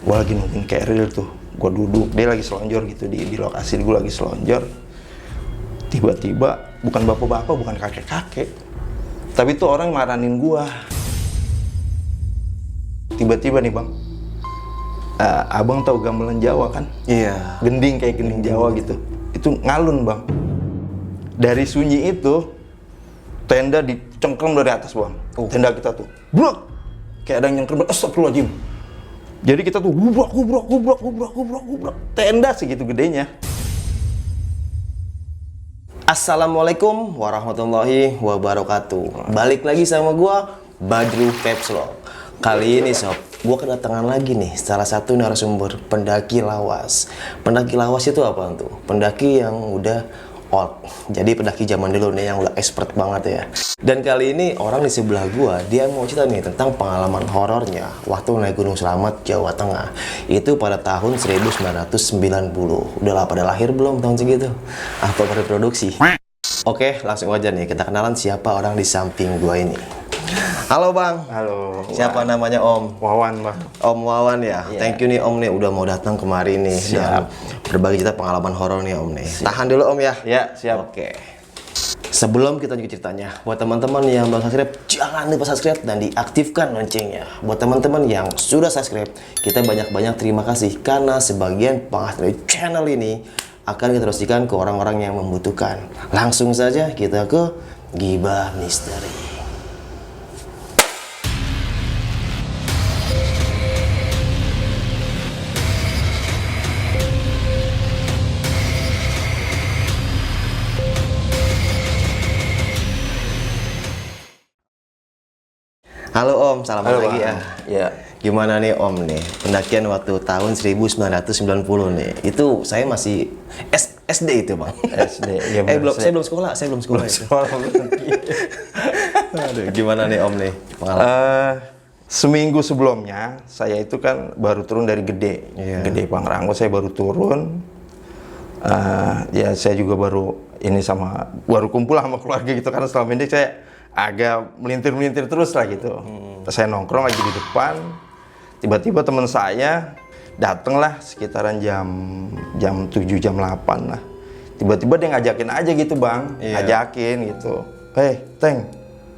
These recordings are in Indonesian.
Gue lagi nungguin keril tuh, gue duduk, dia lagi selonjor gitu di lokasi, gue lagi selonjor. Tiba-tiba, bukan bapak-bapak, bukan kakek-kakek, tapi tuh orang maranin gue. Tiba-tiba nih bang, abang tahu gamelan Jawa kan? Iya. Gending kayak gending Jawa gitu. Itu ngalun bang. Dari sunyi itu, tenda dicengkram dari atas bang. Tenda kita tuh, blok, kayak ada yang nyengkram. Astagfirullahaladzim. Jadi kita tuh gubrak. Tenda segitu gedenya. Assalamualaikum warahmatullahi wabarakatuh. Balik lagi sama gua, Badru Capslock. Kali ini sob, gua kedatangan lagi nih salah satu narasumber pendaki lawas. Pendaki lawas itu apa tuh? Pendaki yang udah old. Jadi pendaki zaman dulu nih yang udah expert banget ya. Dan kali ini orang di sebelah gua, dia mau cerita nih tentang pengalaman horornya waktu naik Gunung Slamet, Jawa Tengah. Itu pada tahun 1990. Udah lah, pada lahir belum tahun segitu? Apa pada produksi? Oke, langsung aja nih kita kenalan siapa orang di samping gua ini. Halo bang. Halo. Siapa namanya Om? Wawan bang. Om Wawan ya. Thank you nih Om nih udah mau datang kemari nih. Siap. Dan berbagi cerita pengalaman horor nih Om nih. Tahan dulu Om ya. Ya siap. Oke. Sebelum kita lanjut ceritanya, buat teman-teman yang belum subscribe, jangan lupa subscribe dan diaktifkan loncengnya. Buat teman-teman yang sudah subscribe, kita banyak-banyak terima kasih karena sebagian penghasil dari channel ini akan kita teruskan ke orang-orang yang membutuhkan. Langsung saja kita ke Gibah Misteri. Halo Om, salam lagi ya. Ya. Gimana nih Om nih, pendakian waktu tahun 1990 nih. Itu saya masih SD itu Bang. SD. Ya, Saya belum sekolah itu. Aduh, gimana nih Om nih pengalaman? Seminggu sebelumnya, saya itu kan baru turun dari Gede. Iya. Gede Pangrango, saya baru turun. Ya saya juga baru kumpul sama keluarga gitu, karena selama ini saya agak melintir-melintir terus lah gitu. Saya nongkrong lagi di depan, tiba-tiba teman saya dateng sekitaran jam 7, jam 8 lah. Tiba-tiba dia ngajakin aja gitu bang, ngajakin gitu. Hei, Teng,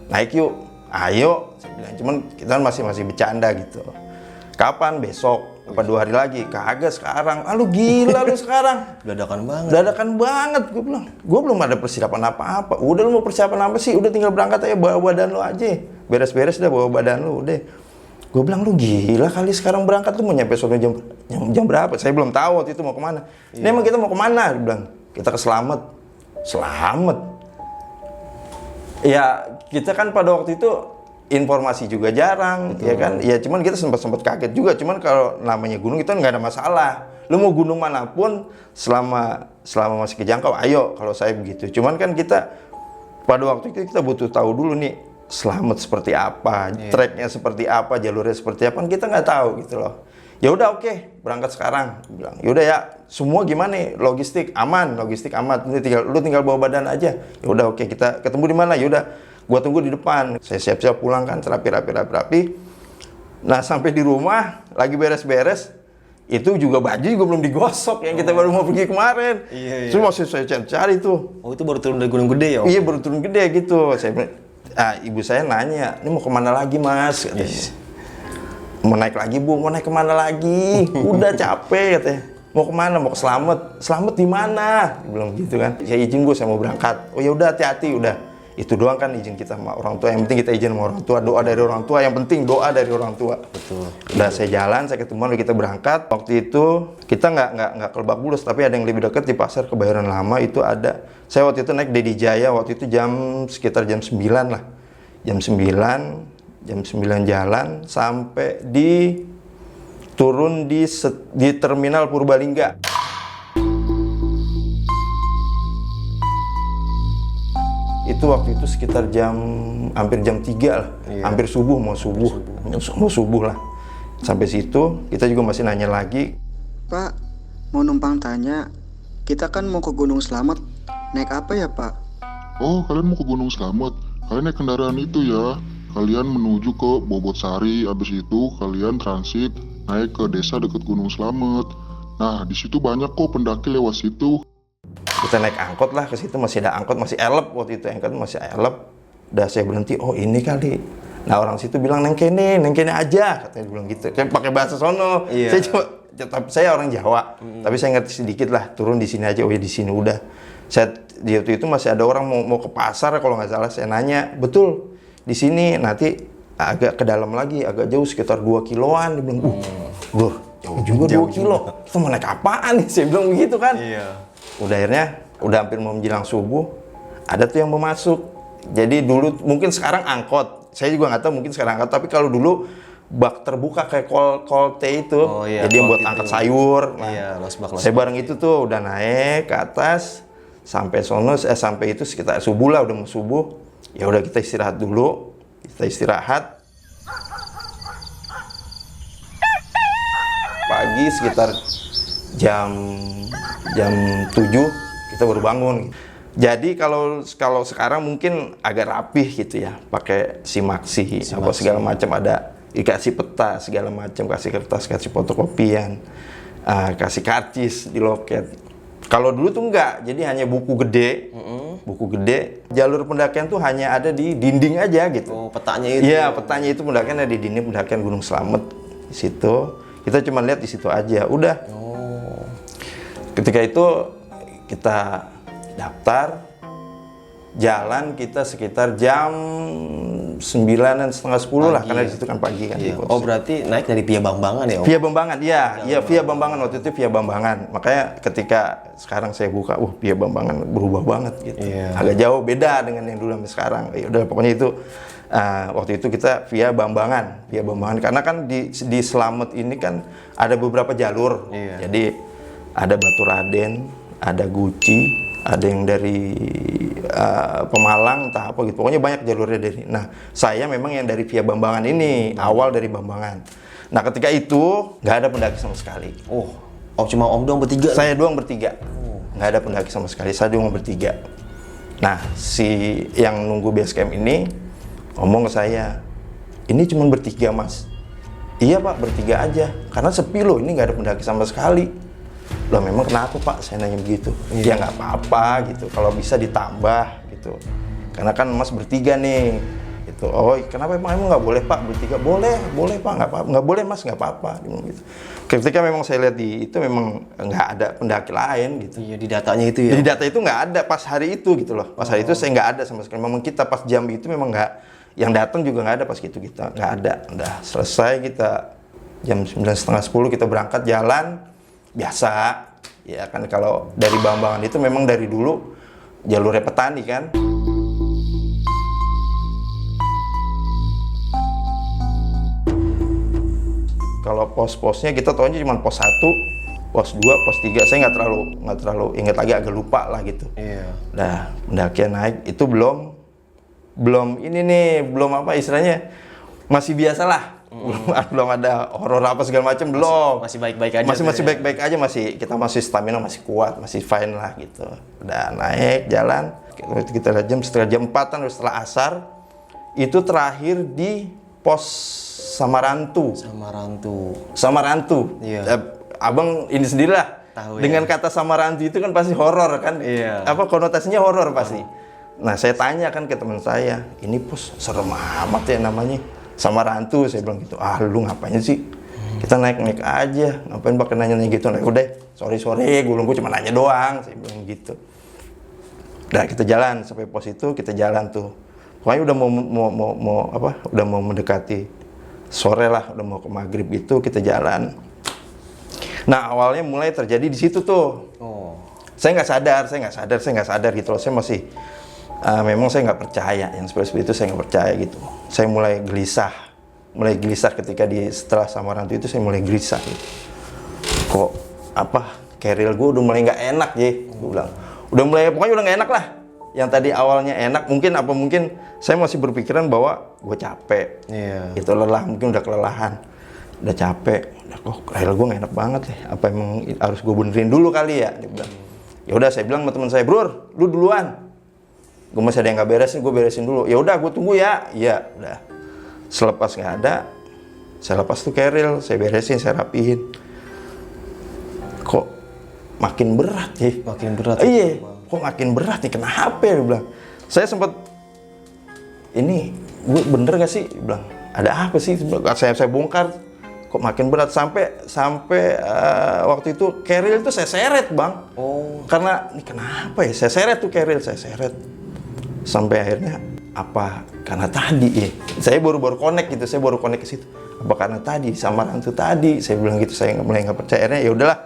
naik yuk, ayo. Saya bilang, cuman kita masih bercanda gitu. Kapan? Besok? Apa 2 hari lagi? Kagak, sekarang. Ah, lu gila lu sekarang. Dadakan banget. Dadakan banget, gue bilang. Gue belum ada persiapan apa-apa. Udah, lu mau persiapan apa sih? Udah tinggal berangkat aja, bawa badan lu aja. Beres-beres dah, bawa badan lu, udah. Gue bilang, lu gila kali sekarang berangkat, lu mau nyampe sono jam berapa? Saya belum tahu waktu itu mau kemana. Ini emang kita mau kemana? Dia bilang, kita ke Slamet. Slamet? Ya, kita kan pada waktu itu informasi juga jarang. Betul. Ya kan? Ya cuman kita sempat kaget juga. Cuman kalau namanya gunung kita nggak ada masalah. Lu mau gunung manapun selama masih kejangkau, ayo kalau saya begitu. Cuman kan kita pada waktu itu kita butuh tahu dulu nih Slamet seperti apa, treknya seperti apa, jalurnya seperti apa, kan kita nggak tahu gitu loh. Ya udah oke, berangkat sekarang. Bilang, yaudah ya, semua gimana nih? Logistik aman. Lu tinggal bawa badan aja. Ya udah oke, kita ketemu di mana? Ya udah, gua tunggu di depan. Saya siap-siap pulang kan, rapi. Nah, sampai di rumah lagi beres-beres, itu juga baju juga belum digosok yang kita baru mau pergi kemarin. Iya. Terus masih saya cari tuh. Oh, itu baru turun dari Gunung Gede ya Om? Iya, baru turun gede gitu. Ibu saya nanya, ini mau kemana lagi mas? Katanya. Mau naik lagi bu, mau naik kemana lagi? Udah capek katanya. Mau kemana? Mau ke Slamet. Slamet di mana? Belum gitu kan. Ya izin bu, saya mau berangkat. Oh ya udah, hati-hati udah. Itu doang kan izin kita sama orang tua. Yang penting kita izin sama orang tua, doa dari orang tua. Yang penting doa dari orang tua. Betul. Udah saya jalan, saya ketemuan, kita berangkat. Waktu itu kita nggak ke Lebak Bulus, tapi ada yang lebih dekat di Pasar Kebayoran Lama itu ada. Saya waktu itu naik Dedi Jaya, waktu itu sekitar jam 9 lah. Jam 9 jalan sampai turun di terminal Purbalingga. Itu waktu itu sekitar hampir jam 3 lah. Iya. Hampir subuh, mau subuh lah. Sampai situ kita juga masih nanya lagi. Pak, mau numpang tanya, kita kan mau ke Gunung Slamet, naik apa ya Pak? Oh, kalian mau ke Gunung Slamet? Kalian naik kendaraan itu ya. Kalian menuju ke Bobotsari, habis itu kalian transit naik ke desa dekat Gunung Slamet. Nah, di situ banyak kok pendaki lewat situ. Kita naik angkot lah ke situ, masih ada angkot, masih elep waktu itu, angkot masih elep. Udah saya berhenti, oh ini kali. Nah orang situ bilang neng kene aja, katanya bilang gitu. Kayak pakai bahasa sono. Iya. Saya coba, tapi saya orang Jawa, tapi saya ngerti sedikit lah. Turun di sini aja, oh ya di sini udah. Saya di waktu itu masih ada orang mau ke pasar kalau nggak salah. Saya nanya, betul di sini nanti agak ke dalam lagi, agak jauh sekitar 2 kiloan. Dia bilang, jauh juga 2 kilo. Kita mau naik apaan nih? Saya bilang begitu kan. Iya. Udah akhirnya, udah hampir mau menjelang subuh, ada tuh yang mau masuk. Jadi dulu, mungkin sekarang angkot. Saya juga nggak tahu, mungkin sekarang angkot. Tapi kalau dulu, bak terbuka kayak kolte itu. Oh, iya, jadi yang buat kolte angkat itu. sayur. Nah, Iya, losbak. saya bareng itu tuh, udah naik ke atas. Sampai sono, sampai itu sekitar subuh lah, udah mau subuh. Ya udah kita istirahat dulu. Kita istirahat. Pagi sekitar jam 7 kita baru bangun. Jadi kalau sekarang mungkin agak rapih gitu ya, pakai simaksi apa segala macam, ada dikasih peta segala macam, kasih kertas, kasih fotokopian, kasih karcis di loket. Kalau dulu tuh enggak, jadi hanya buku gede, jalur pendakian tuh hanya ada di dinding aja gitu. Oh, petanya itu. Iya, petanya itu pendakian ada di dinding pendakian Gunung Slamet di situ. Kita cuma lihat di situ aja, udah. Oh. Ketika itu kita daftar, jalan kita sekitar jam 9:30 lah, karena di situ kan pagi kan. Iya. Oh, berarti naik dari Via Bambangan ya, Om? Via Bambangan, iya, Via Bambangan waktu itu Via Bambangan. Makanya ketika sekarang saya buka, Via Bambangan berubah banget gitu. Iya. Agak jauh beda dengan yang dulu sampai sekarang. Ya udah pokoknya itu waktu itu kita Via Bambangan, karena kan di Slamet ini kan ada beberapa jalur. Iya. Jadi ada Baturaden, ada Guci, ada yang dari Pemalang, entah apa gitu. Pokoknya banyak jalurnya dari. Nah, saya memang yang dari Via Bambangan ini, awal dari Bambangan. Nah, ketika itu nggak ada pendaki sama sekali. Oh, cuma Om doang bertiga? Saya doang bertiga. Nggak ada pendaki sama sekali, saya doang bertiga. Nah, si yang nunggu base camp ini ngomong ke saya, ini cuma bertiga mas. Iya pak, bertiga aja. Karena sepi loh, ini nggak ada pendaki sama sekali. Loh memang kenapa pak? Saya nanya begitu. Ya nggak apa-apa gitu, kalau bisa ditambah gitu. Karena kan mas bertiga nih. Gitu. Oh kenapa emang nggak boleh pak bertiga? Boleh pak, nggak apa-apa. Nggak boleh mas, nggak apa-apa. Gitu. Ketika memang saya lihat itu memang nggak ada pendaki lain gitu. Iya, di datanya itu ya? Di data itu nggak ada pas hari itu gitu loh. Pas hari itu saya nggak ada sama sekali. Memang kita pas jam itu memang nggak, yang datang juga nggak ada pas gitu, kita nggak ada. Udah selesai kita jam 9:30 kita berangkat jalan biasa. Ya kan kalau dari Bambangan itu memang dari dulu jalurnya petani kan. Kalau pos-posnya kita tahunya cuma pos 1, pos 2, pos 3. Saya nggak terlalu ingat lagi, agak lupa lah gitu. Iya. Nah, pendakian naik itu belum ini nih, belum apa istilahnya, masih biasa lah. Belum ada horor apa segala macam, belum. Masih baik-baik aja. Masih baik-baik aja, kita masih stamina masih kuat, masih fine lah gitu. Udah naik jalan, kita lihat setengah jam 4-an setelah asar, itu terakhir di pos Samarantu. Samarantu. Iya. Abang ini sendirilah. Tahu ya. Dengan kata Samarantu itu kan pasti horor kan? Iya. Apa konotasinya horor pasti. Nah, saya tanya kan ke teman saya, ini pos serem amat ya namanya. Samarantu, saya bilang gitu. Ah, lu ngapain sih? Kita naik aja. Ngapain pakai nanya gitu? Nah, udah, sorry, gue cuma nanya doang. Saya bilang gitu. Nah, kita jalan sampai pos itu, kita jalan tuh. Pokoknya udah udah mau mendekati sore lah, udah mau ke maghrib gitu, kita jalan. Nah, awalnya mulai terjadi di situ tuh. Oh. Saya nggak sadar gitu loh. Saya masih memang saya nggak percaya yang seperti itu, saya nggak percaya gitu. Saya mulai gelisah ketika setelah Samarantu itu, saya mulai gelisah gitu. Kok keril gue udah mulai nggak enak ya, gue bilang. Pokoknya udah nggak enak lah. Yang tadi awalnya enak, mungkin saya masih berpikiran bahwa gue capek. Iya. Itu lelah, mungkin udah kelelahan, udah capek. Kok keril gue nggak enak banget ya? Apa emang harus gue benerin dulu kali ya? Dia bilang. Ya udah, saya bilang sama teman saya, Bro, lu duluan. Gue masih ada yang nggak beres, gue beresin dulu. Ya udah, gue tunggu ya. Iya, udah. Selepas nggak ada, Saya lepas tuh keril, saya beresin, saya rapihin. Kok makin berat ya? Makin berat. Iya, kok makin berat nih, kenapa ya? Dia bilang. Saya sempat, ini gue bener gak sih? Dia bilang, ada apa sih? Saya bongkar, kok makin berat. Sampai waktu itu keril itu saya seret bang. Oh. Karena, ini kenapa ya? Saya seret tuh keril, saya seret. Sampai akhirnya, apa karena tadi ya? Saya baru connect gitu, saya baru connect ke situ. Apa karena tadi, samaran itu tadi? Saya bilang gitu, saya mulai nggak percaya. Akhirnya ya udahlah,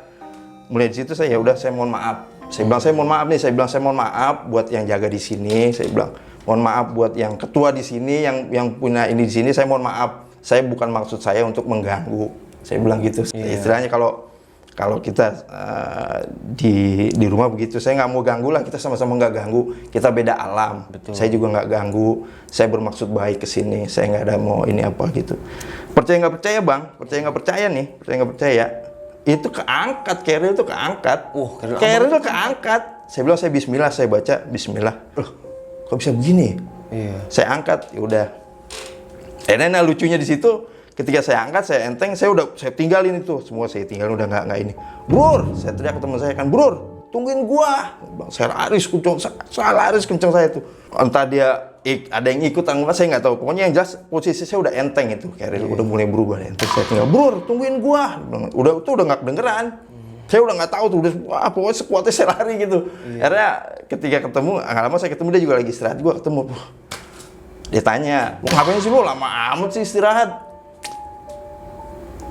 mulai di situ saya ya udah, saya mohon maaf. Saya bilang saya mohon maaf nih, saya bilang saya mohon maaf buat yang jaga di sini. Saya bilang mohon maaf buat yang ketua di sini, yang punya ini di sini. Saya mohon maaf. Saya bukan maksud saya untuk mengganggu. Saya bilang gitu. Istilahnya kalau kita di rumah begitu, saya nggak mau ganggu lah. Kita sama-sama nggak ganggu. Kita beda alam. Betul. Saya juga nggak ganggu. Saya bermaksud baik ke sini. Saya nggak ada mau ini apa gitu. Percaya nggak percaya bang? Percaya nggak percaya nih? Percaya nggak percaya? Itu keangkat, keril itu keangkat. Keril itu keangkat. Saya bilang saya Bismillah, saya baca Bismillah. Loh, kok bisa begini? Iya. Saya angkat, ya udah. Nah lucunya di situ, ketika saya angkat, saya enteng, saya tinggalin itu semua, saya tinggalin udah nggak ini. Brur, saya teriak ke teman saya kan, Brur, tungguin gua. Saya laris kencang saya tuh. Entah dia ada yang ikut angkat, saya nggak tahu. Pokoknya yang jelas posisi saya udah enteng itu, keril udah mulai berubah enteng. Saya tinggal, Brur, tungguin gua. Udah nggak kedengeran. Saya udah nggak tahu tuh, wah pokoknya sekuatnya saya lari gitu. Akhirnya ketika ketemu, nggak lama saya ketemu dia juga lagi istirahat, gua ketemu. Dia tanya, mau ngapain sih lu, lama amat sih istirahat?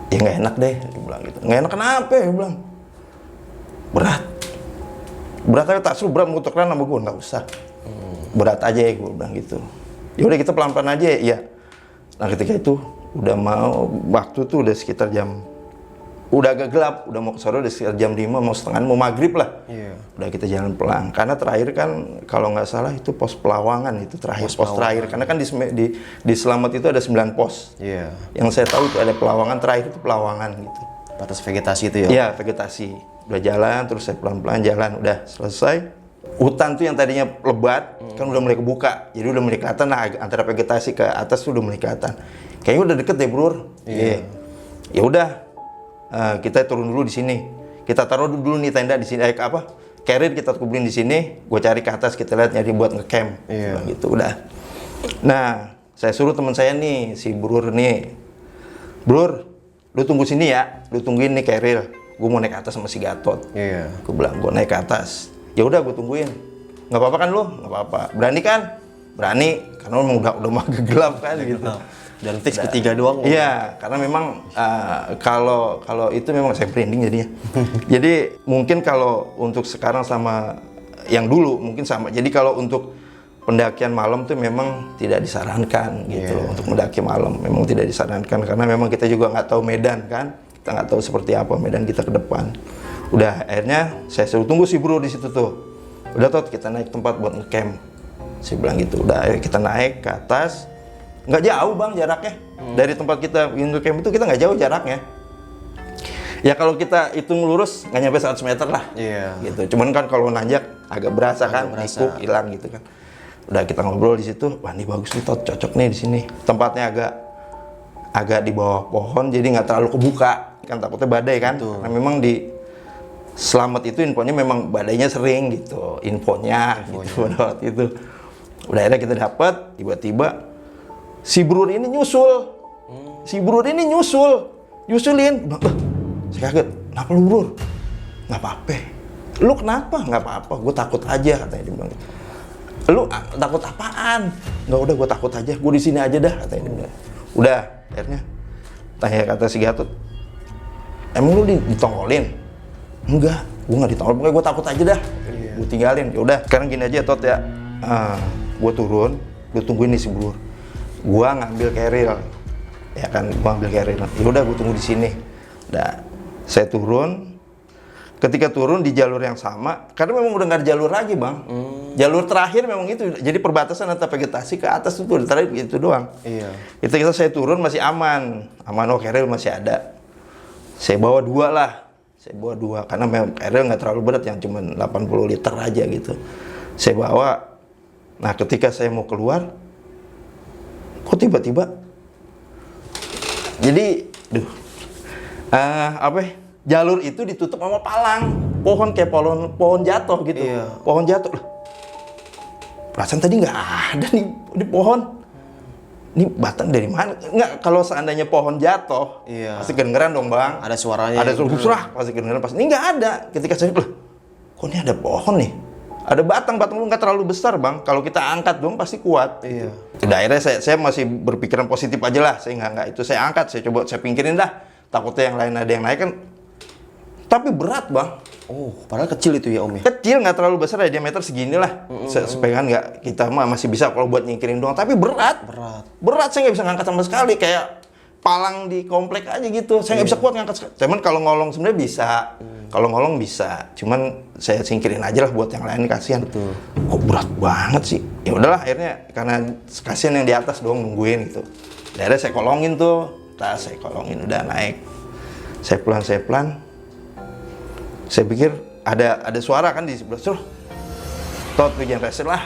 Ya nggak enak deh, dia bilang gitu. Nggak enak kenapa? Dia bilang berat aja, tak suruh berat mau tukeran sama gue, nggak usah. Berat aja ya, gue bilang gitu. Ya udah kita pelan-pelan aja ya. Nah ketika itu udah mau, waktu tuh udah sekitar udah agak gelap, udah mau ke sore, udah sekitar jam 5, mau setengah, mau maghrib lah. Iya. Udah kita jalan pelan, karena terakhir kan kalau nggak salah itu pos Pelawangan itu terakhir, pos terakhir. Karena kan di Selamat itu ada 9 pos. Iya. Yang saya tahu itu ada Pelawangan, terakhir itu Pelawangan gitu. Batas vegetasi itu ya? Iya, vegetasi. Udah jalan, terus saya pelan-pelan jalan, udah selesai. Hutan tuh yang tadinya lebat, kan udah mulai kebuka. Jadi udah mulai kelihatan, nah antara vegetasi ke atas tuh udah mulai kelihatan. Kayaknya udah deket deh, Bro. Iya. Ya udah, kita turun dulu di sini. Kita taruh dulu nih tenda di sini, carrier kita kumpulin di sini. Gue cari ke atas, kita lihat nyari buat ngecamp. Iya. Gitu, udah. Nah, saya suruh teman saya nih, si Brur nih. Brur, lu tunggu sini ya, lu tungguin nih carrier. Gue mau naik ke atas sama si Gatot. Iya. Gue bilang, gue naik ke atas. Ya udah, gue tungguin. Nggak apa-apa kan lu? Nggak apa-apa. Berani kan? Berani, karena memang udah mau gelap kan gitu. Dan fix bertiga doang. Iya, karena memang kalau itu memang saya branding jadinya. Jadi mungkin kalau untuk sekarang sama yang dulu mungkin sama. Jadi kalau untuk pendakian malam tuh memang tidak disarankan gitu loh, untuk mendaki malam memang tidak disarankan karena memang kita juga nggak tahu medan kan. Kita nggak tahu seperti apa medan kita ke depan. Udah akhirnya saya suruh tunggu si Bro di situ tuh. Udah Tot, kita naik tempat buat ngecamp. Saya bilang gitu. Udah akhirnya kita naik ke atas. Nggak jauh bang jaraknya. Dari tempat kita ngecamp itu kita nggak jauh jaraknya. Ya kalau kita hitung lurus nggak nyampe 100 meter lah. Iya. Gitu. Cuman kan kalau nanjak agak berasa kan, ikut hilang gitu kan. Udah kita ngobrol di situ. Wah ini bagus nih Tot, cocok nih di sini. Tempatnya agak di bawah pohon jadi nggak terlalu kebuka. Kan takutnya badai kan. Nah memang di Selamat itu infonya memang badainya sering gitu. Infonya. Gitu pada waktu itu. Udah akhirnya kita dapat, tiba-tiba si Brur ini nyusul. Nyusulin. Saya kaget. Kenapa lu Brur? Nggak apa-apa. Lu kenapa? Nggak apa-apa. Gue takut aja katanya dia bilang gitu. Lu takut apaan? Nggak, udah gue takut aja. Gue di sini aja dah katanya dia bilang. Udah akhirnya tanya kata si Gatot. Emang lu ditongolin? Enggak, gue nggak ditongol. Pokoknya gue takut aja dah. Gue tinggalin. Ya udah. Sekarang gini aja Tot ya. Gue turun. Lu tungguin nih si Brur. Gua ngambil carrier, ya kan, gua ambil carrier. Ya udah, gua tunggu di sini. Udah, saya turun. Ketika turun di jalur yang sama, karena memang udah nggak ada jalur lagi bang. Jalur terakhir memang itu, jadi perbatasan antara vegetasi ke atas itu terakhir itu doang. Iya. Kita saya turun masih aman, oh carrier masih ada. Saya bawa 2 lah, karena memang carrier nggak terlalu berat, yang cuma 80 liter aja gitu. Saya bawa. Nah ketika saya mau keluar, kok tiba-tiba Jadi, apa ya, jalur itu ditutup sama palang. Pohon kayak pohon jatuh gitu. Iya. Pohon jatuh. Loh, perasaan tadi nggak ada nih di pohon. Ini batang dari mana? Nggak, kalau seandainya pohon jatuh, Iya. pasti kedengeran dong bang. Ada suaranya. Ada suara, pasti kedengeran. Pasti ini nggak ada. Ketika saya, loh, kok ini ada pohon nih? Ada batang lu nggak terlalu besar bang. Kalau kita angkat dong pasti kuat. Iya. Udah akhirnya saya masih berpikiran positif aja lah. Saya nggak itu saya angkat, saya coba saya pinggirin dah. Takutnya yang lain ada yang naik kan. Tapi berat bang. Oh, padahal kecil itu ya Om ya? Kecil, nggak terlalu besar ya, diameter segini lah. Supaya kan nggak, kita mah masih bisa kalau buat nyingkirin doang. Tapi berat. Berat, saya nggak bisa ngangkat sama sekali. Kayak palang di komplek aja gitu. Saya nggak bisa kuat ngangkat. Cuman kalau ngolong sebenarnya bisa. Kalau ngolong bisa. Cuman saya singkirin aja lah buat yang lain, kasihan. Kok berat banget sih? Ya udahlah, akhirnya karena kasihan yang di atas doang nungguin gitu. Akhirnya saya kolongin tuh. Saya kolongin, udah naik. Saya pelan. Saya pikir ada suara kan di sebelah suruh. Tot, lu jangan rese lah.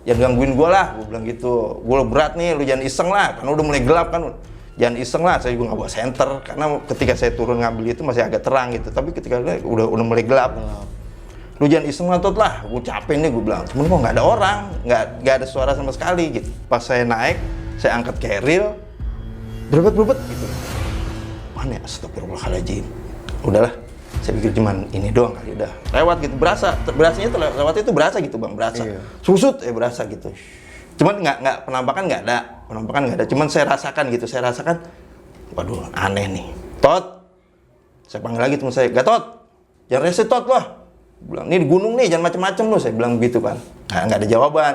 Jangan gangguin gue lah, gue bilang gitu. Gue berat nih, lu jangan iseng lah. Karena udah mulai gelap kan. Jangan iseng lah, saya juga nggak bawa senter. Karena ketika saya turun ngambil itu masih agak terang gitu. Tapi ketika udah mulai gelap. Lu jangan iseng lah, Tot lah. Gue capek nih, gue bilang. Cuman kok nggak ada orang, nggak ada suara sama sekali gitu. Pas saya naik, saya angkat keril, berbet gitu. Mana ya, astagfirullahaladzim. Udahlah. Saya pikir cuman ini doang kali, udah lewat gitu, berasanya itu lewat itu berasa gitu bang, berasa. Susut berasa gitu. Cuman nggak penampakan nggak ada, cuman saya rasakan, waduh aneh nih. Tot, saya panggil lagi teman saya, Gatot, jangan rese Tot lah. Bilang, ini di gunung nih, jangan macem-macem loh, saya bilang gitu kan. Nggak ada jawaban.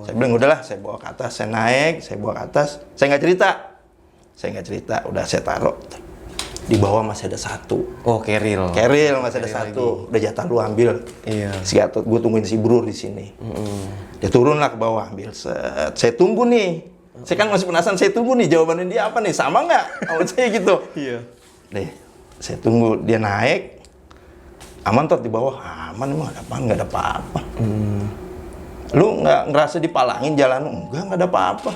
Saya bilang udahlah, saya bawa ke atas, saya naik, saya bawa ke atas, saya nggak cerita, udah saya taruh. Di bawah masih ada satu. Oh, keril Masih ada satu. Udah jatah lu ambil. Iya. Si Gatot, gue tungguin si Bro di sini. Dia turun lah ke bawah ambil. Saya tunggu nih. Saya kan masih penasaran. Saya tunggu nih jawabannya dia apa nih? Sama nggak? Sama saya gitu. Iya. Deh, saya tunggu dia naik. Aman Tot di bawah. Aman emang nggak ada apa-apa. Lu nggak ngerasa dipalangin jalan? Enggak ada apa-apa.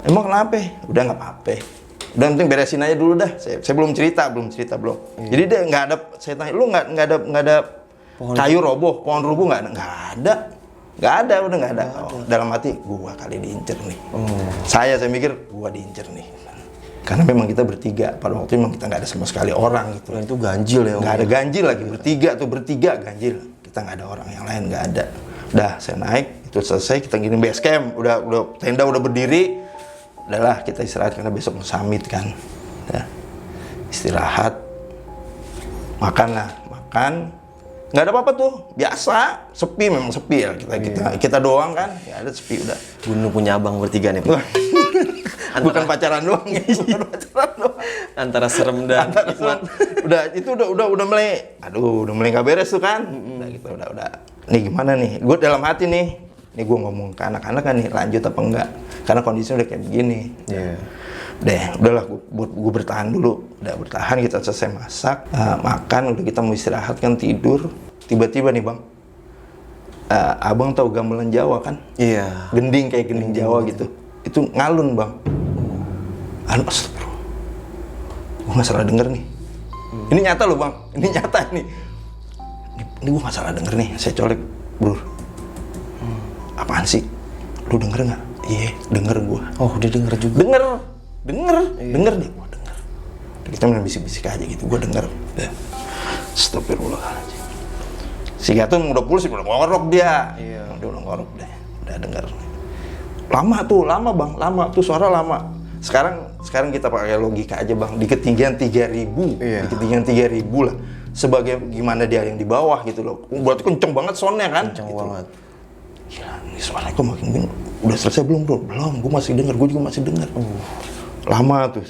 Emang kenapa? Udah nggak apa-apa. Udah penting beresin aja dulu dah. Saya belum cerita. Iya. Jadi dia nggak ada. Saya tanya, lu nggak ada kayu roboh, pohon rubuh nggak ada. Udah nggak ada. Oh, dalam hati, gua kali diincer nih. Saya mikir gua diincer nih. Karena memang kita bertiga. Pada waktu itu memang kita nggak ada sama sekali orang gitu. Dan itu ganjil ya Om? Nggak ada ganjil lagi, bertiga ganjil. Kita nggak ada orang yang lain, nggak ada. Udah saya naik, itu selesai, kita gini base camp. Udah tenda udah berdiri. Udahlah kita istirahat karena besok mau summit kan. Ya. Istirahat. Makan. Nggak ada apa-apa tuh. Biasa, memang sepi ya. Kita doang kan. Ya ada sepi udah. Gunung punya abang bertiga nih. Bukan pacaran doang. Bukan pacaran doang. Antara serem dan hikmat. Udah itu udah mulai. Aduh, udah mulai nggak beres tuh kan. Udah gitu udah. Nih gimana nih? Gue dalam hati nih. Ini gue ngomong ke anak-anak kan nih, lanjut apa enggak? Karena kondisinya udah kayak begini. Udahlah, gue bertahan dulu. Udah bertahan, kita selesai masak, makan, udah kita mau istirahat kan, tidur. Tiba-tiba nih bang, abang tahu gamelan Jawa kan? Iya. Gending kayak gending Jawa gitu. Itu ngalun bang. Astagfirullah. Gue nggak salah denger nih. Ini nyata loh bang, ini nyata nih. Ini gue nggak salah denger nih, saya colek, bro. Apaan sih? Lu denger nggak? Iya, denger gua. Oh, dia denger juga. Denger deh, gua denger. Kita main bisik-bisik aja gitu, gua denger. Astagfirullahaladzim. Si Gatot udah pulang sih, udah ngorok dia. Iya. Udah ngorok deh, udah denger. Lama bang, tuh suara lama. Sekarang kita pakai logika aja bang, di ketinggian 3.000, iya. Di ketinggian 3.000 lah. Sebagai gimana dia yang di bawah gitu loh. Berarti kenceng banget soundnya kan? Kenceng gitu. banget. Gila, ini suaranya kok makin bingung. Udah selesai belum bro? Belum, gue masih denger, gue juga masih denger. Lama tuh.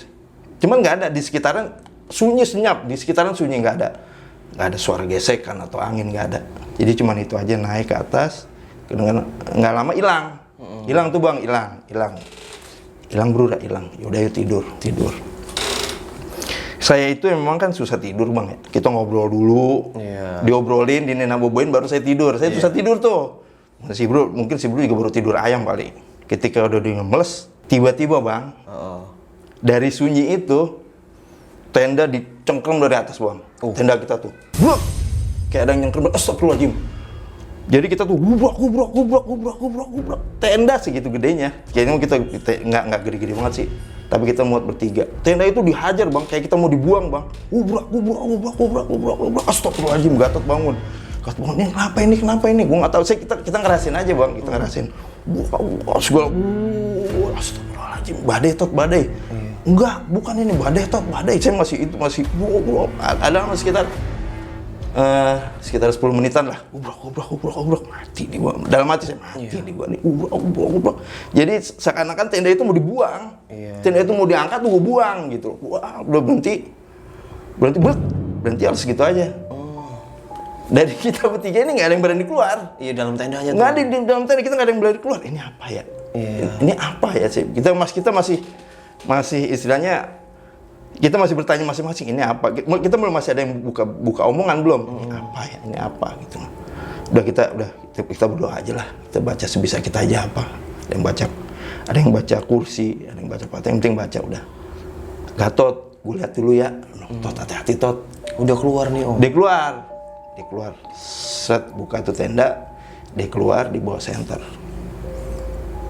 Cuman nggak ada di sekitaran, sunyi senyap. Di sekitaran sunyi nggak ada suara gesekan atau angin, nggak ada. Jadi cuman itu aja, naik ke atas. Nggak lama hilang. Hilang tuh bang, hilang bro, udah hilang. Yaudah yuk tidur. Saya itu memang kan susah tidur bang ya. Kita ngobrol dulu, diobrolin, dinenaboboin, baru saya tidur. Saya susah tidur tuh. Mungkin si bro juga baru tidur ayam kali. Ketika udah dia ngemeles, tiba-tiba bang, Dari sunyi itu tenda dicengkram dari atas bang. Tenda kita tuh, blok, kayak ada yang nyengkram. Astagfirullahaladzim. Jadi kita tuh gubrak. Tenda segitu gedenya. Kayaknya kita nggak gede-gede banget sih. Tapi kita muat bertiga. Tenda itu dihajar bang, kayak kita mau dibuang bang. Gubrak. Astagfirullahaladzim, Gatot bangun. Ini kenapa ini? Gue nggak tahu. Kita ngerasin aja bang, kita ngerasin. Segala, astagfirullahaladzim, badai. Enggak, bukan ini badai. Saya masih ada sekitar 10 menitan lah. Gubrak. Mati nih gua. Dalam hati saya mati nih gua nih. Gubrak. Jadi seakan-akan tenda itu mau dibuang. Tenda itu mau diangkat tuh gua buang gitu. Wah, udah berhenti harus gitu aja. Dari kita bertiga ini nggak ada yang berani keluar. Iya, dalam tenda aja. Nggak ada di dalam tenda, kita nggak ada yang berani keluar. Ini apa ya? Ini apa ya sih? Kita masih istilahnya kita masih bertanya masing-masing, ini apa? Kita belum masih ada yang buka omongan belum. Ini apa gitu. Udah kita berdoa aja lah. Kita baca sebisa kita aja apa. Ada yang baca kursi, ada yang baca apa, yang penting baca udah. Gatot, gue lihat dulu ya. Tot, hati-hati Tot. Udah keluar nih Om. Dia keluar. Set, buka tuh tenda. Dia keluar di bawah senter.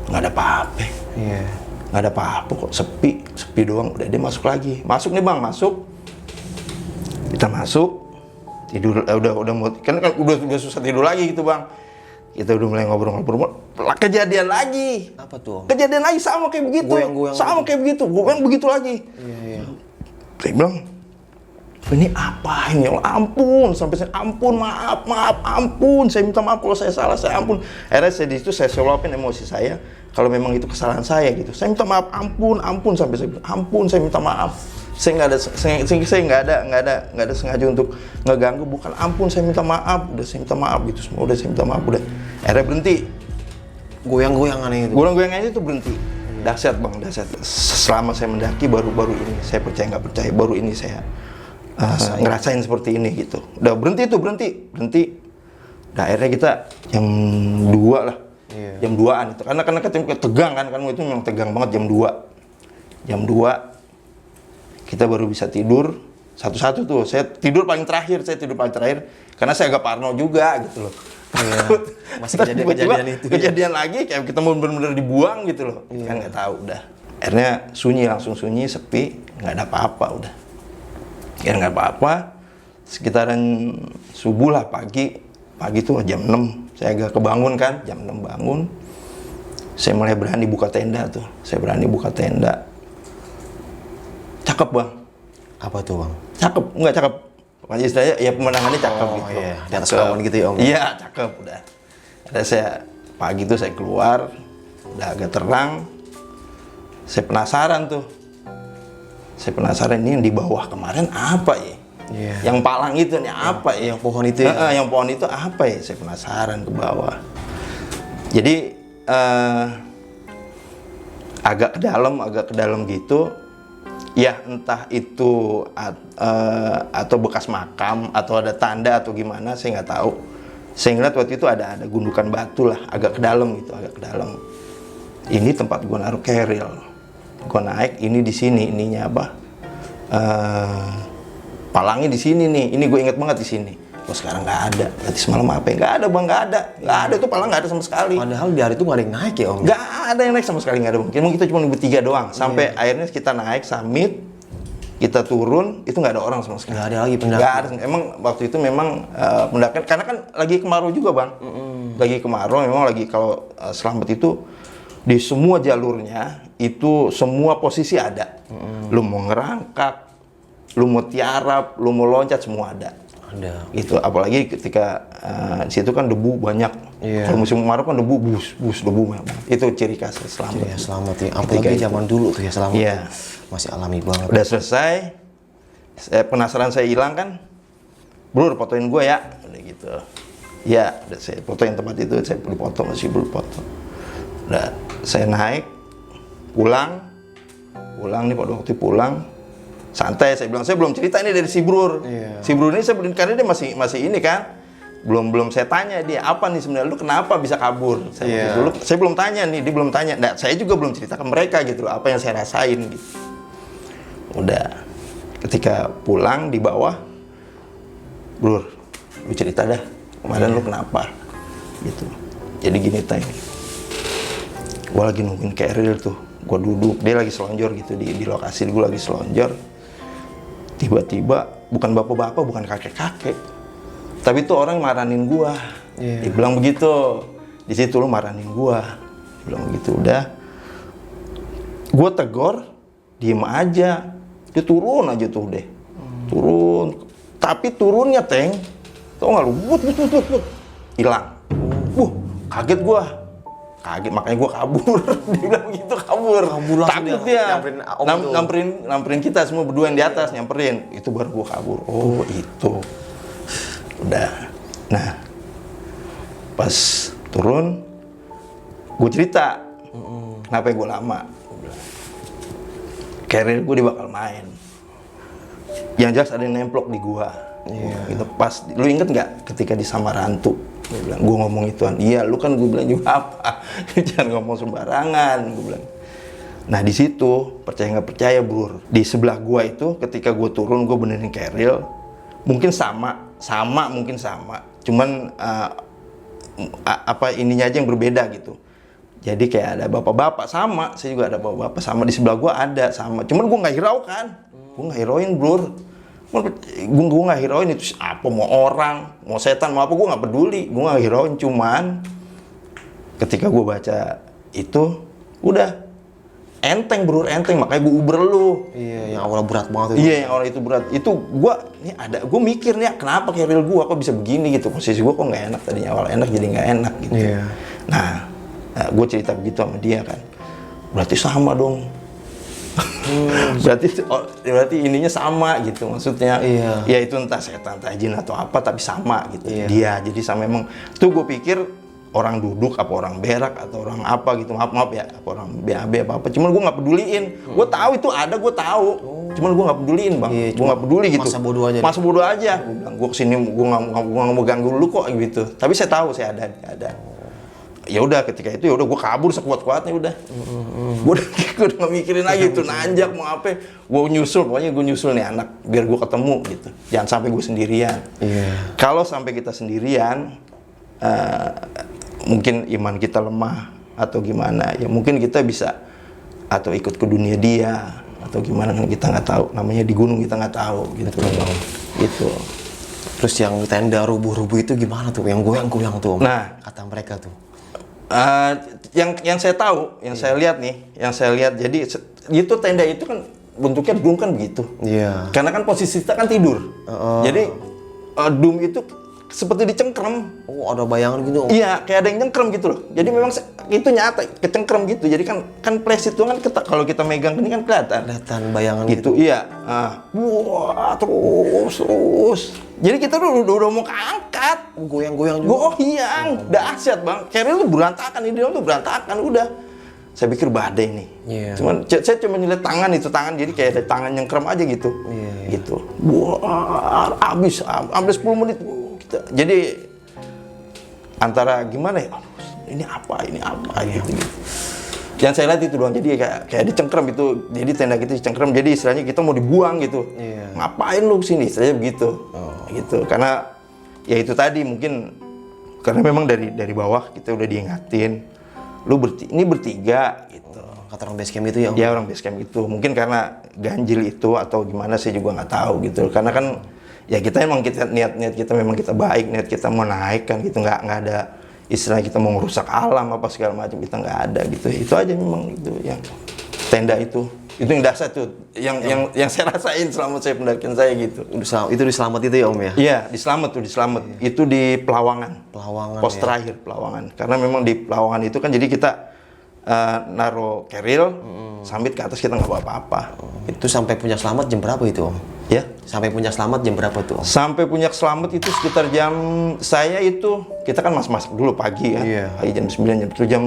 Nggak ada apa-apa. Iya. Nggak ada apa-apa kok, sepi doang. Udah dia masuk lagi. Masuk nih bang, masuk. Kita masuk. Tidur, udah mau, kan udah susah tidur lagi gitu bang. Kita udah mulai ngobrol. Kejadian lagi. Apa tuh Om? Kejadian lagi sama kayak begitu. Goyang-goyang sama kayak begitu. Goyang begitu lagi. Iya. Saya bilang, ini apa ini? Ya ampun, sampai saya ampun, maaf, ampun. Saya minta maaf kalau saya salah, saya ampun. Akhirnya saya di situ saya luapin emosi saya. Kalau memang itu kesalahan saya gitu, saya minta maaf, ampun sampai saya bilang, ampun, saya minta maaf. Saya nggak ada sengaja untuk ngeganggu, bukan ampun, saya minta maaf. Udah saya minta maaf gitu semua, udah saya minta maaf udah. Akhirnya berhenti. Goyang-goyangan itu. Goyang-goyangan itu berhenti. Dahsyat bang, dahsyat. Selama saya mendaki baru ini saya percaya nggak percaya, baru ini saya ngerasain seperti ini gitu. Udah berhenti. Nah, akhirnya kita jam 2 lah. Jam 2-an itu. Karena tegang kan itu memang tegang banget jam 2. Jam 2 kita baru bisa tidur satu-satu tuh. Saya tidur paling terakhir karena saya agak parno juga gitu loh. Masih kejadian itu. Kejadian lagi kayak kita mau benar-benar dibuang gitu loh. Kan nggak tahu udah. Akhirnya langsung sunyi, sepi, nggak ada apa-apa udah. Ya nggak apa-apa. Sekitaran subuh lah, pagi tuh jam 6 saya agak kebangun kan, jam 6 bangun. Saya mulai berani buka tenda tuh. Cakep bang. Apa tuh Bang? Cakep, nggak cakep. Pokoknya istilahnya ya pemandangannya cakep gitu. Iya, di atas awan gitu ya Om. Iya, cakep udah. Ada saya pagi tuh saya keluar, udah agak terang. Saya penasaran ini yang di bawah kemarin apa ya? Iya. Yang palang itu nih apa ya? Yang pohon itu ya? Yang pohon itu apa ya? Saya penasaran ke bawah. Jadi agak ke dalam gitu. Ya entah itu atau bekas makam atau ada tanda atau gimana, saya nggak tahu. Saya ngeliat waktu itu ada gundukan batu lah, agak ke dalam. Ini tempat gua naruh keril. Gua naik, ini di sini, ininya apa? Palangnya di sini nih. Ini gue inget banget di sini. Kok sekarang nggak ada? Berarti semalam apa? Nggak ada bang, nggak ada. Itu palang nggak ada sama sekali. Padahal di hari itu nggak ada yang naik ya Om? Nggak ada yang naik sama sekali, nggak ada. Mungkin kita cuma bertiga doang. Sampai akhirnya kita naik summit, kita turun, itu nggak ada orang sama sekali. Nggak ada lagi pendaki. Nggak ada. Emang waktu itu memang pendakian, karena kan lagi kemarau juga bang. Lagi kemarau, memang lagi kalau selamat itu di semua jalurnya itu semua posisi ada. Lu mau ngerangkak, lu mau tiarap, lu mau loncat, semua ada. Itu apalagi ketika di situ kan debu banyak. Kalau musim kemarau kan debu debu banyak. Itu ciri khas selamat. Iya, selamat ya. Apalagi zaman dulu tuh ya selamat. Iya. Masih alami banget. Udah selesai. Penasaran saya hilang kan. Bro, fotoin gue ya. Udah gitu. Ya, udah saya fotoin tempat itu, saya masih belum foto. Udah saya naik, pulang nih pada waktu pulang. Santai, saya bilang, saya belum cerita ini dari si Brur. Si Brur ini karena dia masih ini kan, belum saya tanya dia apa nih sebenarnya, lu kenapa bisa kabur? Saya belum tanya nih, dia belum tanya. Nah, saya juga belum cerita ke mereka gitu loh, apa yang saya rasain gitu. Udah. Ketika pulang di bawah, Bro, lu cerita dah, kemarin lu kenapa? Gitu. Jadi gini, Teng. Gue lagi nungguin Keril tuh. Gue duduk, dia lagi selonjor gitu di lokasi, gue lagi selonjor. Tiba-tiba, bukan bapak-bapak, bukan kakek-kakek. Tapi tuh orang maranin gue. Dia bilang begitu. Di situ lu maranin gue. Dia bilang begitu, udah. Gue tegor, diem aja. Dia turun aja tuh deh. Turun. Tapi turunnya, Teng. Tau gak lu? But. Hilang. Kaget gua. Kaget, makanya gua kabur. Dia bilang gitu, kabur. Takut dia. Nyamperin kita semua berdua yang di atas, nyamperin. Itu baru gua kabur. Oh, itu. Udah. Nah, pas turun, gua cerita. Kenapa gua lama. Keril gue dia bakal main. Yang jelas ada yang nemplok di gua. Gitu. Pas, lu inget nggak ketika di Samarantu? Dia bilang, gue ngomong ituan. Iya, lu kan gue bilang juga apa? Jangan ngomong sembarangan, gue bilang. Nah di situ percaya nggak percaya, Bro. Di sebelah gua itu, ketika gue turun, gue benerin Keril. Mungkin sama. Cuman apa ininya aja yang berbeda gitu. Jadi kayak ada bapak-bapak sama, saya juga ada bapak-bapak sama, di sebelah gua ada sama. Cuman gua nggak hiraukan, gua nggak hirauin, Bro. Gua nggak hirauin itu apa, mau orang, mau setan, mau apa, gua nggak peduli, gua nggak hirauin. Cuman ketika gua baca itu, udah enteng, Bro, enteng. Makanya gua uber lu. Iya, yang awalnya berat banget itu. Iya, yang awalnya itu berat. Itu gua mikir nih, kenapa Keril gua kok bisa begini gitu. Posisi gua kok nggak enak tadinya, awal enak jadi nggak enak gitu. Iya. Nah, gue cerita begitu sama dia kan, berarti sama dong. berarti ininya sama gitu, maksudnya. Iya. Ya itu entah setan, entah jin atau apa, tapi sama gitu. Iya. Dia jadi sama memang. Tuh gue pikir orang duduk apa orang berak atau orang apa gitu, maaf ya, apa orang BAB apa. Cuman gue nggak peduliin. Gue tahu itu ada, gue tahu. Cuman gue nggak peduliin, Bang. Iya, Gue nggak peduli gitu. masa bodoh aja. Masa bodoh aja. Gue bilang, gue kesini, gue nggak mau ganggu lu kok gitu. Tapi saya tahu saya ada. Ya udah, ketika itu ya udah gue kabur sekuat-kuatnya udah. Gue udah nggak mikirin lagi tuh nanjak mau apa. Gue nyusul nih anak biar gue ketemu gitu. Jangan sampai gue sendirian. Iya. Kalau sampai kita sendirian, mungkin iman kita lemah atau gimana. Ya mungkin kita bisa atau ikut ke dunia dia atau gimana, kan kita nggak tahu. Namanya di gunung kita nggak tahu gitu. Gitu. Terus yang tenda rubuh-rubuh itu gimana tuh? Yang goyang-goyang tuh, Om? Nah, kata mereka tuh. Yang saya tahu, yang saya lihat, jadi itu tenda itu kan bentuknya dum kan begitu. Iya. Karena kan posisi kita kan tidur. Jadi dum itu seperti dicengkrem. Oh, ada bayangan gitu, Om? Iya, kayak ada yang nyengkrem gitu loh. Jadi memang itu nyata, kecengkrem gitu. Jadi kan flash itu kan kalau kita megang ini kan kelihatan. Kelihatan bayangan Gitu, iya. Wah, terus. Jadi kita udah mau keangkat. Goyang-goyang juga. Goyang, dahsyat, Bang. Keril tuh berantakan, di dalam tuh berantakan, udah. Saya pikir badai nih. Iya. Saya cuma ngeliat tangan, jadi kayak ada tangan nyengkrem aja gitu. Iya. Gitu. Wah, habis 10 menit. Jadi antara gimana ya, ini apa gitu. Yang saya lihat itu doang, jadi kayak dicengkrem itu, jadi tenda kita dicengkrem, jadi istilahnya kita mau dibuang gitu. Iya. Ngapain lu sini, istilahnya begitu. Gitu, karena ya itu tadi mungkin karena memang dari bawah kita udah diingatin, lu ini bertiga gitu. Kata orang base camp itu ya, Om? Ya orang base camp itu, mungkin karena ganjil itu atau gimana saya juga nggak tahu gitu. Karena kan ya kita emang niat kita memang kita baik, niat kita mau naik kan gitu, nggak ada istilah kita mau ngerusak alam apa segala macam, kita nggak ada gitu. Itu aja memang itu yang tenda itu yang dasar tuh yang saya rasain selama saya pendakian saya gitu. Itu di Selamat itu ya, Om ya? Iya, di Selamat. Itu di Pelawangan. Pos ya? terakhir Pelawangan. Karena memang di Pelawangan itu kan jadi kita naruh Keril, sambit ke atas, kita nggak bawa apa-apa. Itu sampai Puncak Selamat jam berapa itu, Om? Ya. Sampai Puncak Selamat jam berapa tuh, Om? Sampai Puncak Selamat itu sekitar jam, saya itu, kita kan masak dulu pagi kan. Iya. Pagi jam 9, jam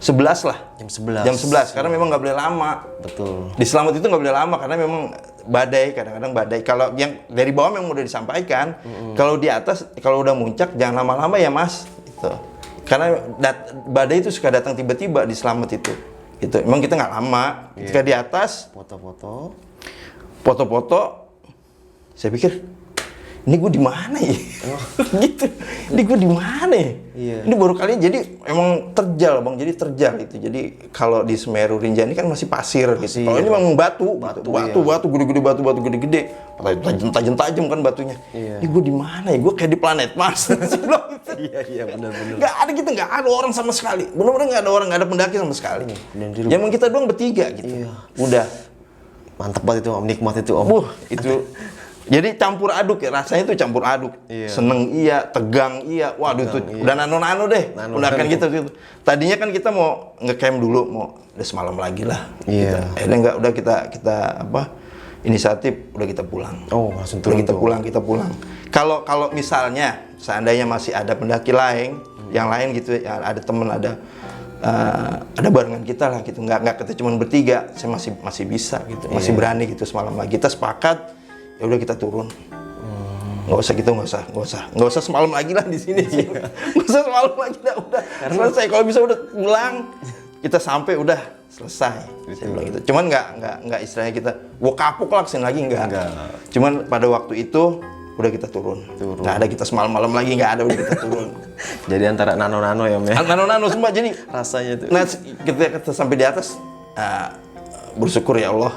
11 lah. Jam 11. Jam 11, karena memang nggak boleh lama. Betul. Di Selamat itu nggak boleh lama, karena memang badai, kadang-kadang badai. Kalau yang dari bawah memang udah disampaikan, kalau di atas, kalau udah muncak, jangan lama-lama ya Mas. Gitu. Karena badai itu suka datang tiba-tiba di Selamat itu. Itu emang kita nggak lama. Ketika di atas Foto-foto. foto-foto, saya pikir ini gue di mana ya? Gitu. Ini gue di mana ya? Iya. Ini baru kali jadi emang terjal bang, jadi terjal itu. Jadi kalau di Semeru Rinjani kan masih pasir gitu. Kalau ini memang batu, batu gede-gede, batu gede-gede, tajam-tajam kan batunya. Iya. Ini gue di mana ya? Gue kayak di planet Mars. Iya benar-benar. Nggak ada gitu, nggak ada orang sama sekali. Benar-benar nggak ada orang, nggak ada pendaki sama sekali. Dan Ya emang kita doang bertiga gitu. Iya. Udah. Mantap banget itu Om, nikmat itu Om. Itu jadi campur aduk ya, rasanya itu campur aduk. Iya. Seneng iya, tegang iya. Waduh itu udah nano-nano deh. Udah gitu. Tadinya kan kita mau ngecamp dulu, mau udah semalam lagi lah. Iya. Enggak, udah kita apa? Inisiatif udah kita pulang. Oh, langsung Udah turun kita tuh. pulang. Kalau misalnya seandainya masih ada pendaki lain, yang lain gitu ya, ada temen, ada barengan kita lah gitu, nggak kita cuma bertiga, saya masih bisa gitu, masih berani gitu semalam lagi. Kita sepakat, ya udah kita turun, nggak usah gitu, nggak usah semalam lagi lah di sini, nggak usah semalam lagi dah, udah selesai. Kalau bisa udah pulang, kita sampai udah selesai. Saya bilang gitu. Cuman nggak istilahnya kita, gua kapok lah kesini lagi nggak. Cuman pada waktu itu udah kita turun. Nggak ada kita semalam-malam lagi, nggak ada, udah kita turun. Jadi antara nano-nano ya Om ya. Nano semua jadi Rasanya tuh. nah kita sampai di atas, bersyukur ya Allah,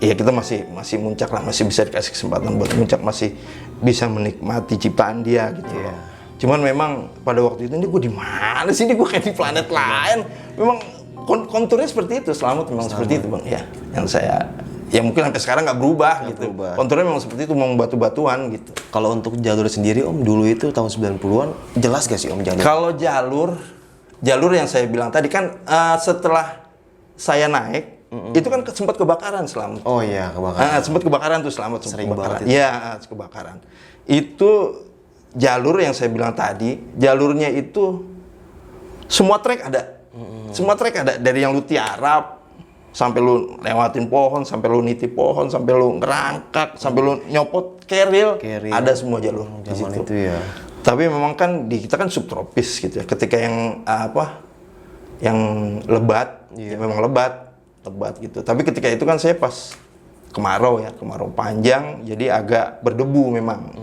ya kita masih muncak lah, masih bisa dikasih kesempatan buat muncak, masih bisa menikmati ciptaan dia gitu loh. Cuman memang pada waktu itu, ini gue di mana sih, ini gue kayak di planet lain. Memang konturnya seperti itu, Selamat memang seperti itu bang ya, yang saya ya mungkin sampai sekarang nggak berubah gitu. Konturnya memang seperti itu, memang batu-batuan gitu. Kalau untuk jalur sendiri Om, dulu itu tahun 90-an, jelas gak sih Om jalur? Kalau jalur yang saya bilang tadi kan, setelah saya naik, itu kan sempat kebakaran Selamat. Oh iya, kebakaran. Sempat kebakaran tuh Selamat, sempat Sering kebakaran. banget itu. Iya, kebakaran. Itu jalur yang saya bilang tadi, jalurnya itu semua trek ada. Semua trek ada, dari yang lu tiarap, sampai lu lewatin pohon, sampai lu nitip pohon, sampai lu ngerangkak, sampai lu nyopot keril, ada semua jalur di Zaman situ. itu ya. Tapi memang kan kita kan subtropis gitu ya. Ketika yang yang lebat, ya memang lebat gitu. Tapi ketika itu kan saya pas kemarau panjang, jadi agak berdebu memang.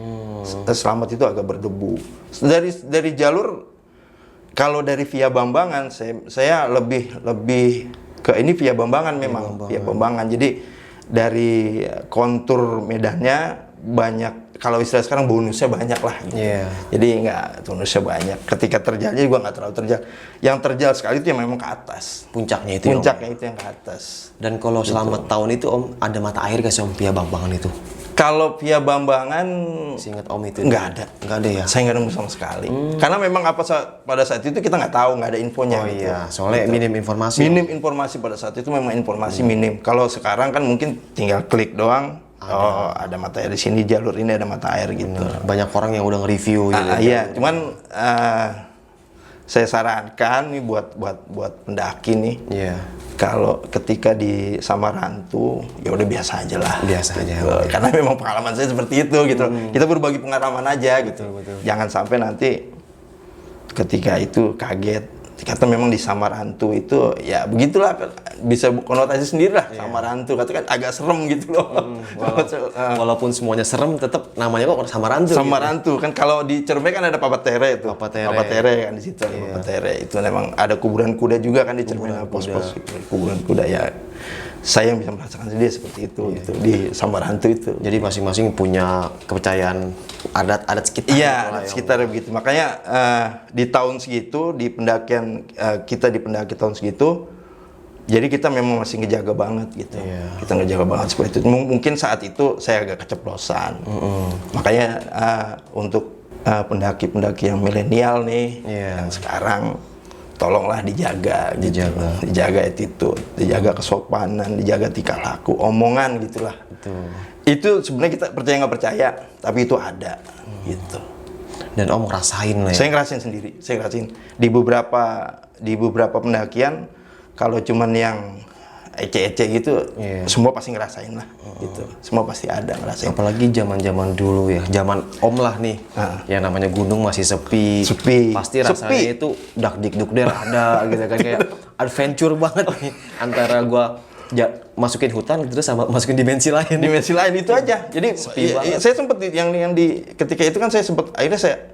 Selamat itu agak berdebu. Dari jalur, kalau dari via Bambangan, saya lebih ke ini via Bambangan memang, via Bambangan. Jadi dari kontur medannya banyak, kalau istilah sekarang bonusnya banyak lah gitu. Jadi nggak, bonusnya banyak. Ketika terjal juga nggak terlalu terjal. Yang terjal sekali itu yang memang ke atas. Puncaknya itu Puncaknya itu yang ke atas. Dan kalau selama tahun itu Om, ada mata air gak sih Om via Bambangan itu? Kalau via Bambangan Seingat Om itu nggak ada. Nggak ada ya? Saya nggak nemu sama sekali. Karena memang pada saat itu kita nggak tahu, nggak ada infonya. Oh gitu. iya, soalnya minim informasi. Minim informasi pada saat itu, memang informasi minim. Kalau sekarang kan mungkin tinggal klik doang. Oh, ada mata air di sini, jalur ini ada mata air gitu. Banyak orang yang udah nge-review gitu. Iya, cuman saya sarankan nih buat pendaki nih. Iya. Kalau ketika di Samarantu, ya udah biasa aja lah. Biasa aja. Gitu. Karena memang pengalaman saya seperti itu gitu. Kita berbagi pengalaman aja gitu. Jangan sampai nanti ketika itu kaget. Kata memang di Samarantu itu ya begitulah, bisa konotasi sendiri lah. Samarantu kata kan agak serem gitu loh. Walaupun semuanya serem, tetap namanya kok Samarantu. Samarantu kan, kalau di Cerme kan ada Papatere itu. Papatere. Kan di situ. Papatere itu memang ada kuburan kuda juga kan di Cerme, pos-pos kuburan kuda ya. Saya yang bisa merasakan sendiri seperti itu gitu di Samarantu itu. Jadi masing-masing punya kepercayaan adat sekitar. Iya, adat sekitar begitu. Makanya di tahun segitu, di pendakian kita di pendaki tahun segitu, jadi kita memang masih ngejaga banget gitu. Kita ngejaga banget seperti itu. Mungkin saat itu saya agak keceplosan. Makanya untuk pendaki-pendaki yang milenial nih, yang sekarang, tolonglah dijaga attitude, dijaga kesopanan, dijaga tingkah laku, omongan gitulah. Itu sebenarnya kita percaya nggak percaya, tapi itu ada gitu. Dan Om ngerasain lah ya? Saya ngerasain sendiri, saya ngerasain di beberapa pendakian. Kalau cuman yang ece-ece gitu, Iya. semua pasti ngerasain lah, gitu. Semua pasti ada ngerasain. Apalagi zaman-zaman dulu ya, zaman Om lah nih, yang namanya gunung masih sepi. Sepi. Pasti rasanya Sepi. itu dak dikduk der ada gitu kan, kayak adventure banget nih antara gua masukin hutan terus sama masukin dimensi lain. Dimensi lain itu aja. Jadi saya sempat yang di ketika itu kan saya sempat akhirnya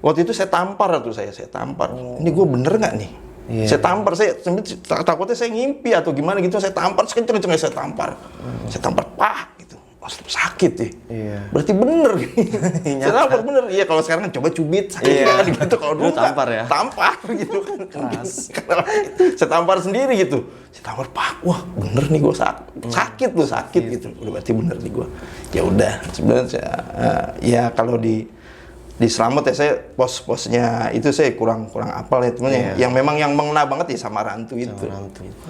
waktu itu saya tampar tuh saya tampar. Ini gue bener nggak nih? Iya. Saya tampar, saya takutnya saya ngimpi atau gimana gitu, saya tampar sekenceng-kencengnya saya tampar. Saya tampar gitu. Langsung sakit ya. Iya. Berarti bener gitu. Saya tampar bener. Iya, kalau sekarang kan coba cubit sakit Iya. kan gitu, kalau dulu Lu tampar ya? Tampar gitu kan. Saya tampar sendiri gitu. Saya tampar wah bener nih gue sakit tuh sakit gitu. Udah berarti bener nih gue. Ya udah, sebenarnya saya ya kalau di Slamet ya saya pos-posnya itu saya kurang apal ya temen yang memang yang mengena banget ya sama Rantu itu.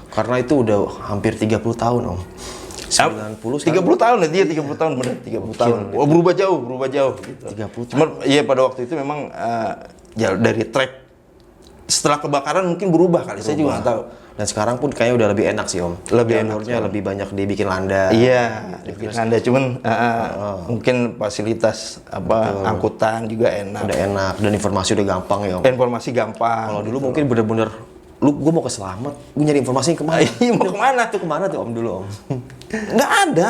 Karena itu udah hampir 30 tahun Om. 90 30 tahun ya dia 30 tahun bener 30 tahun. Oh, berubah jauh gitu. 30 Cuman iya pada waktu itu memang ya dari track setelah kebakaran mungkin berubah kali, saya juga nggak tahu. Dan sekarang pun kayaknya udah lebih enak sih Om. Lebih enak Jalurnya lebih banyak dibikin landai. Iya, dibikin Anda cuman mungkin fasilitas angkutan juga enak. Udah enak dan informasi udah gampang ya Om. Informasi gampang. Kalau dulu mungkin bener-bener gue mau ke Slamet, gue nyari informasi kemana? Iya, mau kemana? Itu kemana tuh Om dulu Om? Nggak ada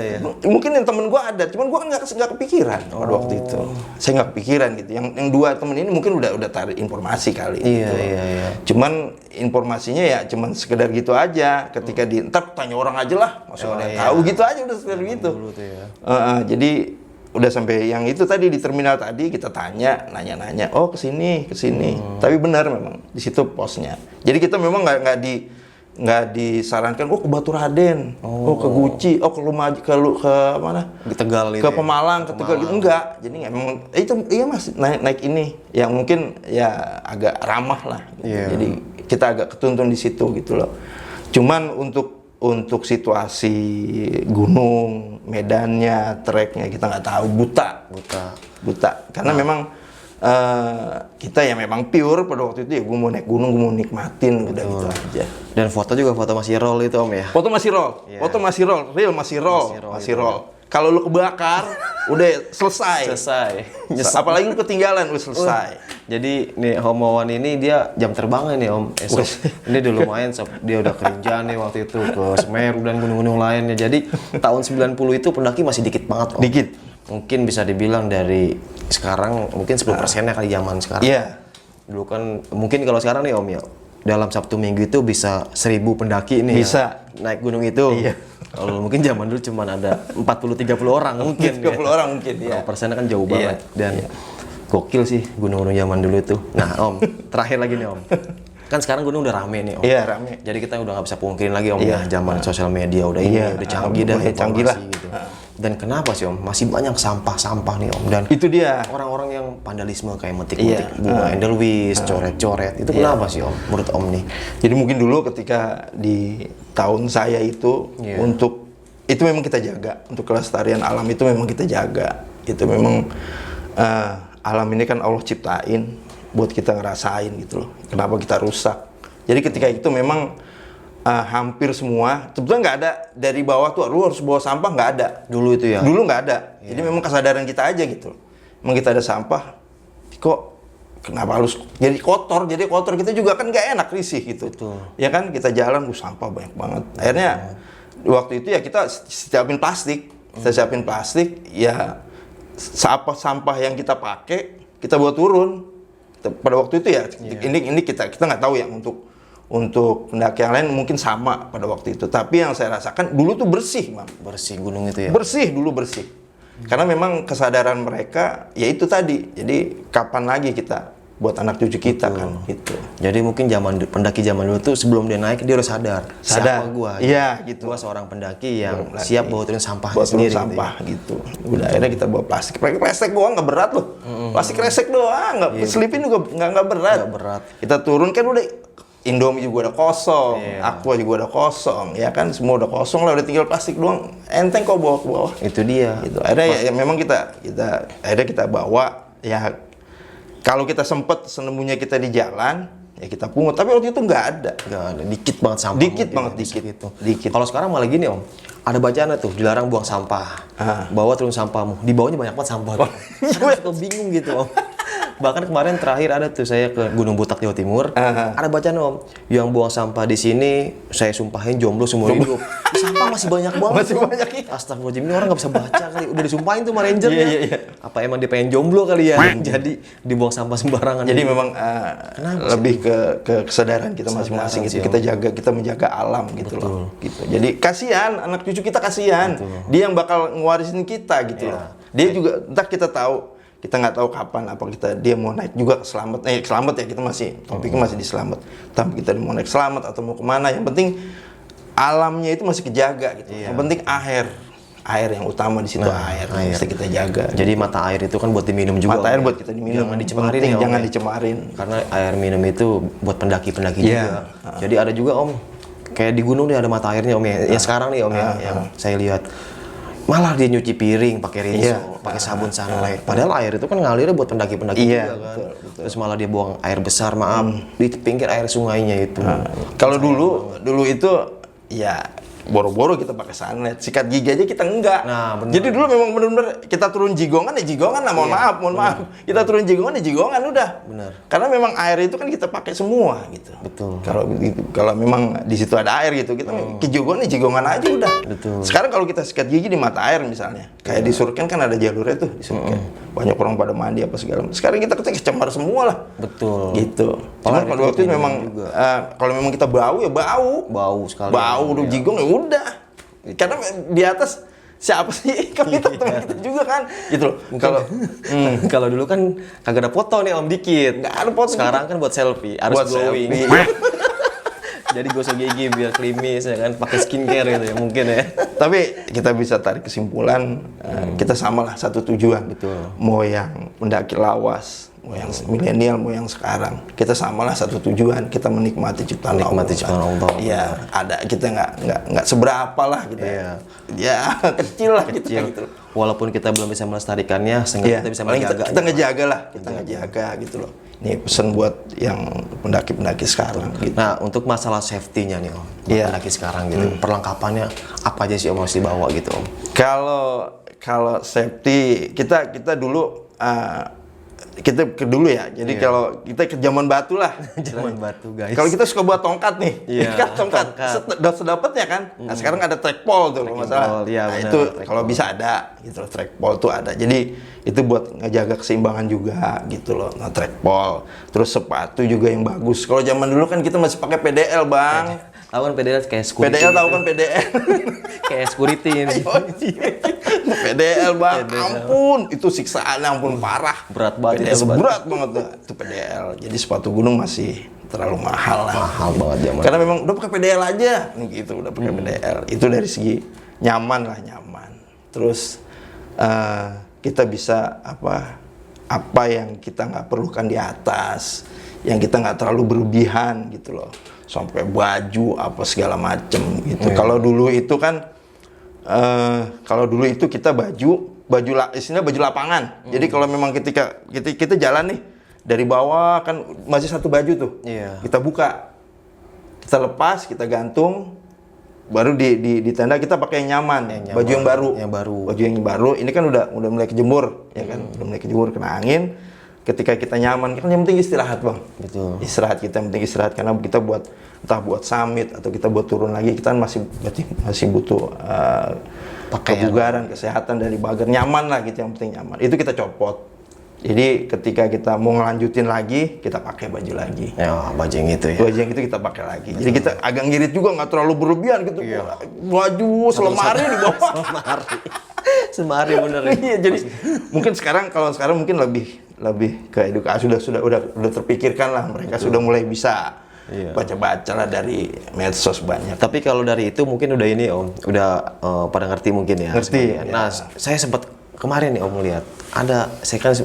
ya. Mungkin yang temen gua ada, cuman gua kan nggak kepikiran pada waktu itu. Saya nggak kepikiran gitu. Yang dua temen ini mungkin udah tarik informasi kali. Iya, gitu. iya. Cuman informasinya ya cuman sekedar gitu aja. Ketika ntar tanya orang aja lah, masuk ada yang tahu gitu aja udah sekedar gitu. Dulu tuh ya. Jadi udah sampai yang itu tadi di terminal tadi kita nanya-nanya, oh kesini. Tapi benar memang di situ posnya. Jadi kita memang nggak disarankan, oh ke Batu Raden, oh ke Guci, oh ke mana? Di Tegal ke Pemalang, ke Tegal gitu enggak. Jadi memang itu iya Mas naik ini yang mungkin ya agak ramah lah. Gitu. Iya. Jadi kita agak ketuntun di situ gitu loh. Cuman untuk situasi gunung, medannya, treknya kita nggak tahu, buta. Karena memang kita ya memang pure pada waktu itu ya gue mau naik gunung, gue mau nikmatin udah gitu aja. Dan foto juga foto masih roll itu Om ya? Foto masih roll, foto masih roll, real masih roll. Kalau lu kebakar, udah selesai. Apalagi lu ketinggalan, udah selesai. Jadi nih Homowan ini dia jam terbangnya nih Om esok. Ini udah lumayan dia udah kerja nih waktu itu ke Semeru dan gunung-gunung lainnya. Jadi tahun 90 itu pendaki masih dikit banget Om. Dikit. Mungkin bisa dibilang dari sekarang mungkin 10%-nya kali zaman sekarang. Iya. Dulu kan mungkin kalau sekarang nih Om ya dalam Sabtu Minggu itu bisa 1000 pendaki nih. Bisa. Naik gunung itu. Iya. Kalau mungkin zaman dulu cuma ada 40-30 orang mungkin. 30 orang mungkin ya. Persennya kan jauh banget dan gokil sih gunung-gunung zaman dulu itu. Nah Om, terakhir lagi nih Om. Kan sekarang gunung udah rame nih Om. Iya rame. Jadi kita udah nggak bisa pungkirin lagi Om ya zaman sosial media udah udah canggih dan canggih lah. Gitu. Dan kenapa sih Om? Masih banyak sampah-sampah nih Om. Dan itu dia. Orang-orang yang vandalisme kayak metik-metik bunga Edelweiss, coret-coret. Itu kenapa sih Om? Menurut Om nih? Jadi mungkin dulu ketika di tahun saya itu untuk itu memang kita jaga, untuk kelestarian alam itu memang kita jaga. Itu memang alam ini kan Allah ciptain buat kita ngerasain gitu loh. Kenapa kita rusak? Jadi ketika itu memang hampir semua, sebetulnya nggak ada dari bawah tuh, lu harus bawa sampah, nggak ada. Dulu itu ya? Dulu nggak ada. Jadi memang kesadaran kita aja gitu. Memang kita ada sampah, kok kenapa harus jadi kotor? Jadi kotor kita juga kan nggak enak, risih gitu. Betul. Ya kan kita jalan, sampah banyak banget. Akhirnya waktu itu ya kita siapin plastik, ya sampah yang kita pakai kita bawa turun. Pada waktu itu ya, ini kita nggak tahu ya untuk pendaki yang lain mungkin sama pada waktu itu. Tapi yang saya rasakan dulu tuh bersih, Bang. Bersih gunung itu ya? Bersih. Karena memang kesadaran mereka ya itu tadi. Jadi kapan lagi kita buat anak cucu kita kan gitu. Jadi mungkin pendaki zaman dulu tuh sebelum dia naik dia udah sadar. Siapa gua? Iya, gitu. Gua seorang pendaki yang siap bawa turun sampah sendiri. Sampah gitu. Udah akhirnya kita bawa plastik. Kresek doang nggak berat loh. Plastik kresek doang, nggak selipin juga nggak berat. Nggak berat. Kita turun kan udah Indomie juga udah kosong, Aqua juga udah kosong, ya kan semua udah kosong lah, udah tinggal plastik doang, enteng kok bawa ke bawah. Itu dia. Gitu. Akhirnya ya memang kita akhirnya kita bawa ya kalau kita sempet senemunya kita di jalan, ya kita pungut. Tapi waktu itu nggak ada. Nggak ada, dikit banget sampah. Dikit mungkin banget, ya, bisa dikit. gitu. Dikit. Kalau sekarang malah gini om, ada bacaan tuh, dilarang buang sampah. Bawa turun sampahmu, di bawahnya banyak banget sampah. Saya suka bingung gitu om. Bahkan kemarin terakhir ada tuh saya ke Gunung Butak Jawa Timur, ada bacaan om, yang buang sampah di sini saya sumpahin jomblo seumur hidup. Sampah masih banyak banget. Masih banyak, iya. Astagfirullahaladzim, ini orang nggak bisa baca kali. Udah disumpahin tuh sama rangernya. Iya, iya. Apa emang dia pengen jomblo kali ya? Jadi dibuang sampah sembarangan. Jadi memang lebih ke kesadaran kita masing-masing gitu. sih, Kita menjaga alam gitu loh. Gitu. Jadi kasihan anak cucu kita kasihan. Dia yang bakal ngewarisin kita gitu loh. Dia juga entah kita tahu, kita nggak tahu kapan apa dia mau naik juga selamat ya, kita masih topiknya masih di selamat. Tapi kita mau naik selamat atau mau kemana, yang penting alamnya itu masih kejaga gitu. Yang penting air yang utama di situ, air mesti kita jaga. Jadi mata air itu kan buat diminum juga. Mata air Om, buat ya? kita diminum. Jangan dicemarin Penting, ya, Om, jangan ya? dicemarin. Karena air minum itu buat pendaki-pendaki Iya. juga. Jadi ada juga om, kayak di gunung nih ada mata airnya om ya. Yang sekarang nih om ya, yang saya lihat malah dia nyuci piring pakai rinso, Iya. pakai sabun sunlight. Padahal air itu kan ngalirnya buat pendaki-pendaki Iya, juga kan. betul. Terus malah dia buang air besar, maaf, di pinggir air sungainya itu. Kalau dulu itu ya boro-boro kita pakai sunlight, sikat gigi aja kita enggak. Nah, bener. Jadi dulu memang benar-benar kita turun jigongan ya jigongan lah, mohon maaf. Kita turun jigongan ya jigongan udah. Bener. Karena memang air itu kan kita pakai semua gitu. Betul. Kalau memang di situ ada air gitu, kita ke jigongan ya jigongan aja udah. Betul. Sekarang kalau kita sikat gigi di mata air misalnya, kayak di Surken kan ada jalurnya tuh di Surken. Banyak orang pada mandi apa segala. Sekarang kita kecemar semua lah. Betul. Gitu. Cuman Apalagi pada waktu itu minum memang juga. kalau memang kita bau ya bau. Bau sekali. Bau udah jigong ya udah. Karena di atas siapa sih? Kan kita teman kita juga kan. Gitu loh. Kalau Kalau dulu kan kagak ada foto nih om, dikit. nggak ada foto. Sekarang kan buat selfie, harus Buat glowing. selfie. Jadi gosok gigi biar klimis ya kan, pakai skincare gitu ya mungkin ya. Tapi kita bisa tarik kesimpulan kita samalah satu tujuan. Betul. Mau yang mendaki lawas, mau yang milenial, mau yang sekarang, kita samalah satu tujuan. Kita menikmati ciptaan Allah. Menikmati ciptaan Allah. Iya, ada kita nggak seberapa lah kita. Iya. Ya kecil lah Kecil. gitu. Walaupun kita belum bisa melestarikannya, seenggaknya Iya, kita bisa paling menjaga. kita ngejaga lah, kita ngejaga gitu loh. Ini pesan buat yang pendaki-pendaki sekarang gitu. Nah, untuk masalah safety-nya nih om, buat Iya. pendaki sekarang gitu, perlengkapannya apa aja sih om harus dibawa gitu om? Kalau safety kita dulu kita ke dulu ya. Jadi kalau kita ke zaman batu lah. Zaman batu guys. Kalau kita suka buat tongkat nih, Iya, kan tongkat sedapatnya kan. Nah, sekarang ada trackpole tuh kalau nggak salah. Iya, Nah, benar, itu trackpole. kalau bisa ada gitu loh, trackpole tuh ada. Jadi itu buat ngejaga keseimbangan juga gitu loh. Nah, trackpole. Terus sepatu juga yang bagus. Kalau zaman dulu kan kita masih pakai PDL, Bang. Tahu kan PDL kayak security. PDL tahu kan PDL? Kayak security ini. PDL bang, ampun itu siksaannya ampun parah. Berat banget PDL itu, berat banget tuh, itu PDL. Jadi sepatu gunung masih terlalu mahal lah. Mahal banget zaman. Karena memang udah pakai PDL aja, gitu udah pakai PDL. Itu dari segi nyaman lah, nyaman. Terus kita bisa apa yang kita nggak perlukan di atas, yang kita nggak terlalu berlebihan gitu loh, sampai baju apa segala macem gitu. Kalau dulu itu kan kita istilahnya baju lapangan. Jadi kalau memang ketika kita jalan nih dari bawah kan masih satu baju tuh. Iya. Kita buka, kita lepas, kita gantung, baru di tenda kita pakai yang nyaman, baju yang baru. Baju yang baru. Ini kan udah mulai kejemur, ya kan? Udah mulai kejemur kena angin. Ketika kita nyaman, kan yang penting istirahat bang. Betul. Istirahat kita yang penting istirahat karena kita entah buat summit atau kita buat turun lagi, kita kan masih butuh kebugaran, kesehatan dari bagar, nyaman lah gitu, yang penting nyaman. Itu kita copot. Jadi ketika kita mau ngelanjutin lagi, kita pakai baju lagi. Ya, baju yang itu ya. Baju yang itu kita pakai lagi. Jadi kita agak ngirit juga, nggak terlalu berlebihan gitu. Baju selemari di bawah. Semari bener ya. Iya, jadi mungkin kalau sekarang mungkin lebih ke edukasi, udah terpikirkan lah, mereka sudah mulai bisa baca-baca lah dari medsos banyak. Tapi kalau dari itu mungkin udah ini om, udah pada ngerti mungkin ya. Ngerti, sebagian. Nah, saya sempat kemarin nih om lihat saya kan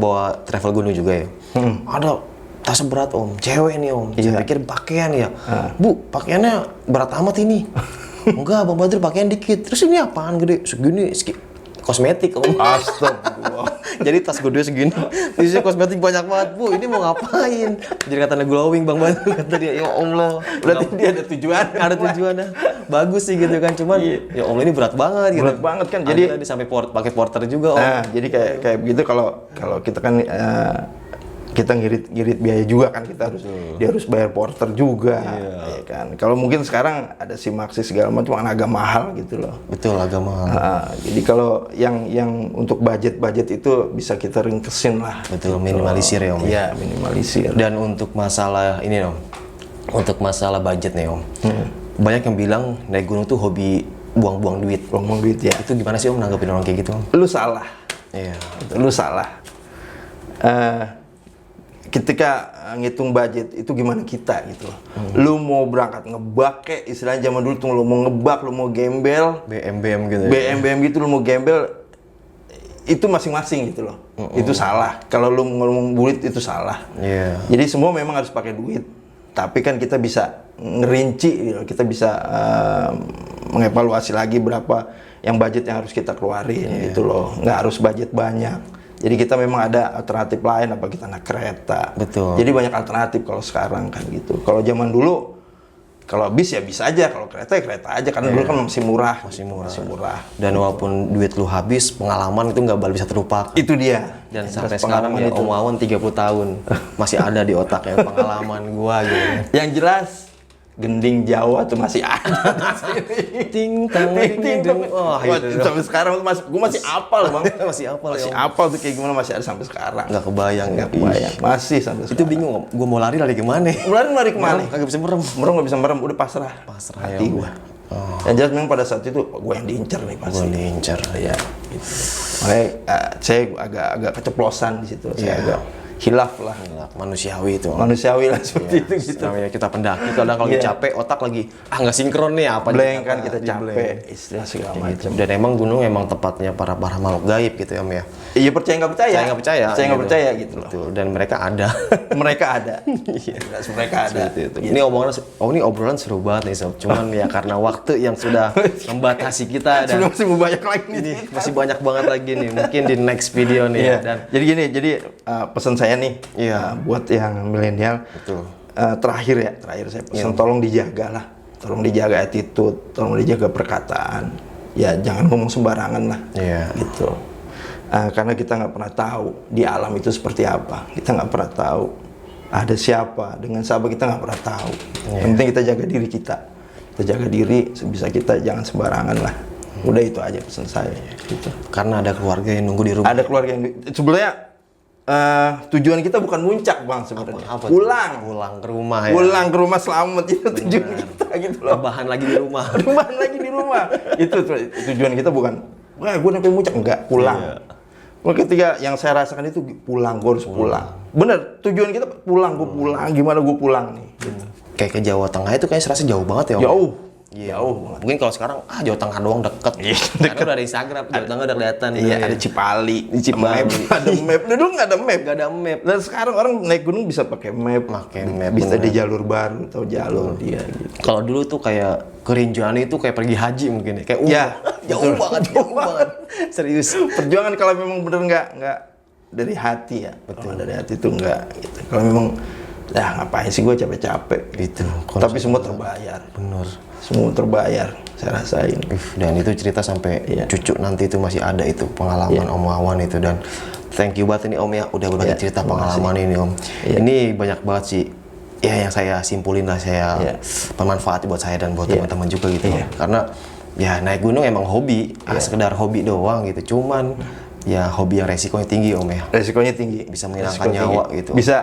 bawa travel gunung juga ya. Ada tas berat om, cewek nih om. Saya pikir pakaian ya. Bu, pakaiannya berat amat ini. Enggak, Bang Badri pakaian dikit. Terus ini apaan gede? Segini kosmetik om. Astagfirullah. Jadi tas gue duit segini, isinya kosmetik banyak banget. Bu, ini mau ngapain? Jadi katanya glowing Bang Badru, kata dia. Ya Allah. Berarti dia ada tujuan. Ada tujuannya. Bagus sih gitu kan. Cuman ya Allah ini berat banget gitu. Berat banget kan. Jadi tadi sampai pakai porter juga Om. nah, jadi kayak begitu kalau kita kan kita ngirit biaya juga kan, kita harus dia harus bayar porter juga, ya kan. Kalau mungkin sekarang ada si Maxis segala macam agak mahal gitu loh. Betul, agak mahal. Jadi kalau yang untuk budget itu bisa kita ringkesin lah. Betul, minimalisir ya Om. Iya, minimalisir. Dan untuk masalah ini Om, untuk masalah budget nih Om, banyak yang bilang naik gunung tuh hobi buang-buang duit. Buang-buang duit ya. Itu gimana sih Om nanggepin orang kayak gitu Om? Lu salah. Iya. Lu salah. Ketika ngitung budget itu gimana kita gitu loh. Lu mau berangkat ngebak kayak istilahnya zaman dulu tuh, lu mau ngebak, lu mau gembel, BM gitu ya. BM gitu, lu mau gembel, itu masing-masing gitu loh. Itu salah. Kalau lu ngomong duit itu salah. Iya. Jadi semua memang harus pakai duit. Tapi kan kita bisa ngerinci gitu. Kita bisa mengevaluasi lagi berapa yang budget yang harus kita keluarin gitu loh. Nggak harus budget banyak. Jadi kita memang ada alternatif lain, apa kita naik kereta. Betul. Jadi banyak alternatif kalau sekarang kan gitu. Kalau zaman dulu, kalau bis ya bis aja, kalau kereta ya kereta aja. Karena dulu kan masih murah. Masih murah. Dan walaupun duit lu habis, pengalaman itu nggak bisa terlupakan. Itu dia. Dan sampai sekarang ya Om Wawan 30 tahun masih ada di otaknya pengalaman gua gitu. Yang jelas, gending Jawa tuh masih ada di sini. Ting tang ting ting. Wah, sampai sekarang gue masih apal bang. Masih apal Masih ya. Om. apal tuh kayak gimana, masih ada sampai sekarang. Nggak kebayang. Nggak kebayang. Masih sampai Itu sekarang. bingung Om. Gua mau lari kemana? Lari kemana? Kagak bisa merem. Merem nggak bisa merem, udah pasrah. Pasrah hati ya, Om. gue. Yang jelas memang pada saat itu gue yang diincar nih pasti. Gua diincar. Iya. Gitu. Makanya saya agak keceplosan di situ. Saya agak hilaf lah. Manusiawi itu Om. Manusiawi lah seperti itu gitu. Namanya kita pendaki kadang kalau lagi capek otak lagi nggak sinkron nih apa Blank kan, kita di capek, blank. istilah segala Gitu. macam. Dan emang gunung emang tempatnya para makhluk gaib gitu ya Om ya. Iya, percaya nggak percaya. Saya nggak percaya. Saya nggak percaya gitu loh. Betul. Dan mereka ada. Mereka ada. Jelas mereka ada. Itu. Ini ini obrolan seru banget nih Sob. Cuman ya karena waktu yang sudah membatasi kita dan Masih mau banyak lagi nih. ini masih banyak banget lagi nih. Mungkin di next video nih Iya. ya. Dan Jadi gini, pesan saya nih, Iya. buat yang milenial, betul. terakhir saya pesan, tolong dijaga lah, tolong dijaga attitude, tolong dijaga perkataan, ya jangan ngomong sembarangan lah, Iya. gitu. Karena kita nggak pernah tahu di alam itu seperti apa, kita nggak pernah tahu ada siapa dengan siapa, kita nggak pernah tahu. Yang penting kita jaga diri kita jaga diri sebisa kita, jangan sembarangan lah. Udah itu aja pesan saya, gitu. Karena ada keluarga yang nunggu di rumah. Ada keluarga yang sebenarnya tujuan kita bukan muncak bang sebenarnya. Apa? Pulang ke rumah ya. Pulang ke rumah selamat itu tujuan kita gitu loh. Rebahan lagi di rumah. Rebahan lagi di rumah. Itu tujuan kita bukan. Wah, gue sampai muncak enggak, pulang. Ketika yang saya rasakan itu pulang, gue harus pulang. Bener, tujuan kita pulang, gue pulang. Gimana gue pulang nih? Gitu. Kayak ke Jawa Tengah itu kayak serasa jauh banget ya Om. Jauh. Iya. Jauh banget. Mungkin kalau sekarang Jawa Tengah doang deket. Iya, Karena udah ada Instagram, Jawa Tengah udah kelihatan. Iya, ada Cipali, Di Cipali. ada map. Dulu nggak ada map. Gak ada map. Dan sekarang orang naik gunung bisa pakai map. Pakai map, Bisa bener. di jalur baru atau jalur dia gitu. Kalau dulu tuh kayak ke Rinjani itu kayak pergi haji mungkin ya. Kayak Iya, jauh betul. banget, jauh banget. Serius. Perjuangan kalau memang bener nggak dari hati ya. Kalau dari hati itu nggak gitu. Kalau memang ya ngapain sih gue capek-capek Gitu. Tapi semua terbayar. Bener. Semua terbayar, saya rasain. Dan itu cerita sampai Iya. cucu nanti itu masih ada itu pengalaman Om Wawan itu. Dan thank you banget ini Om ya udah berbagi Iya, cerita terima pengalaman ini Om. Iya. Ini banyak banget sih ya yang saya simpulin lah, saya Iya. bermanfaat buat saya dan buat Iya. teman-teman juga gitu. Iya. Karena ya naik gunung emang hobi, sekedar hobi doang gitu. Cuman ya hobi yang resikonya tinggi Om ya. Resikonya tinggi. Bisa menghilangkan Resiko nyawa tinggi. gitu. Bisa.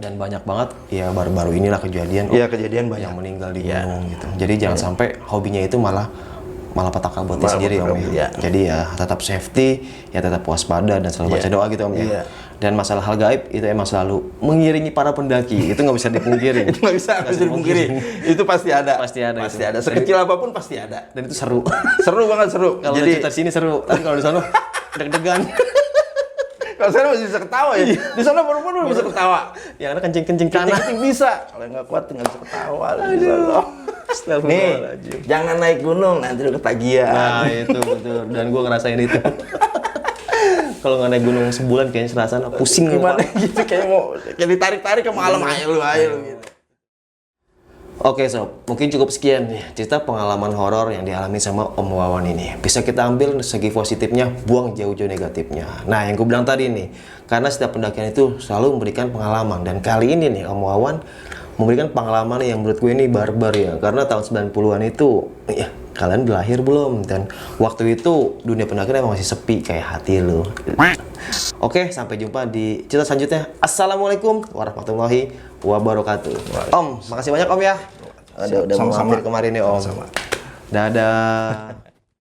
Dan banyak banget ya baru-baru inilah kejadian Om, Iya, kejadian banyak. yang meninggal di Iya. gunung gitu. Jadi jangan sampai hobinya itu malah petaka buat diri Malah sendiri Om petaka, ya. iya. Jadi ya tetap safety, ya tetap waspada dan selalu baca Iya. doa gitu Om ya. Iya. Dan masalah hal gaib itu emang selalu mengiringi para pendaki. Itu nggak bisa dipungkiri. Itu nggak bisa dipungkiri. Itu pasti ada. Pasti ada Pasti itu. ada. Sekecil apapun pasti ada. Dan itu seru. Seru banget, seru. Kalau Jadi cerita di sini seru, tapi kalau di sana deg-degan. kalau saya masih bisa ketawa ya. Di sana baru-baru bisa ketawa. Yang ada kencing-kencing tanah. Kencing bisa. Kalau nggak kuat nggak bisa ketawa. Nih, Astagfirullahaladzim. jangan naik gunung nanti lu ketagihan. Nah itu betul. Dan gue ngerasain itu. Kalau nggak naik gunung sebulan kayaknya serasa pusing Gimana kepala. gitu kayak mau kayak ditarik-tarik ke malam ayo lu gitu. Oke sob, mungkin cukup sekian nih cerita pengalaman horor yang dialami sama Om Wawan ini. Bisa kita ambil segi positifnya, buang jauh-jauh negatifnya. Nah, yang gue bilang tadi nih, karena setiap pendakian itu selalu memberikan pengalaman. Dan kali ini nih Om Wawan memberikan pengalaman yang menurut gue ini barbar ya. Karena tahun 90-an itu, ya kalian udah lahir belum? Dan waktu itu dunia pendakian emang masih sepi kayak hati lu. Oke, sampai jumpa di cerita selanjutnya. Assalamualaikum warahmatullahi wabarakatuh. Om, makasih banyak Om ya. Udah Sama-sama. mampir kemarin ya Om. Sama-sama. Dadah.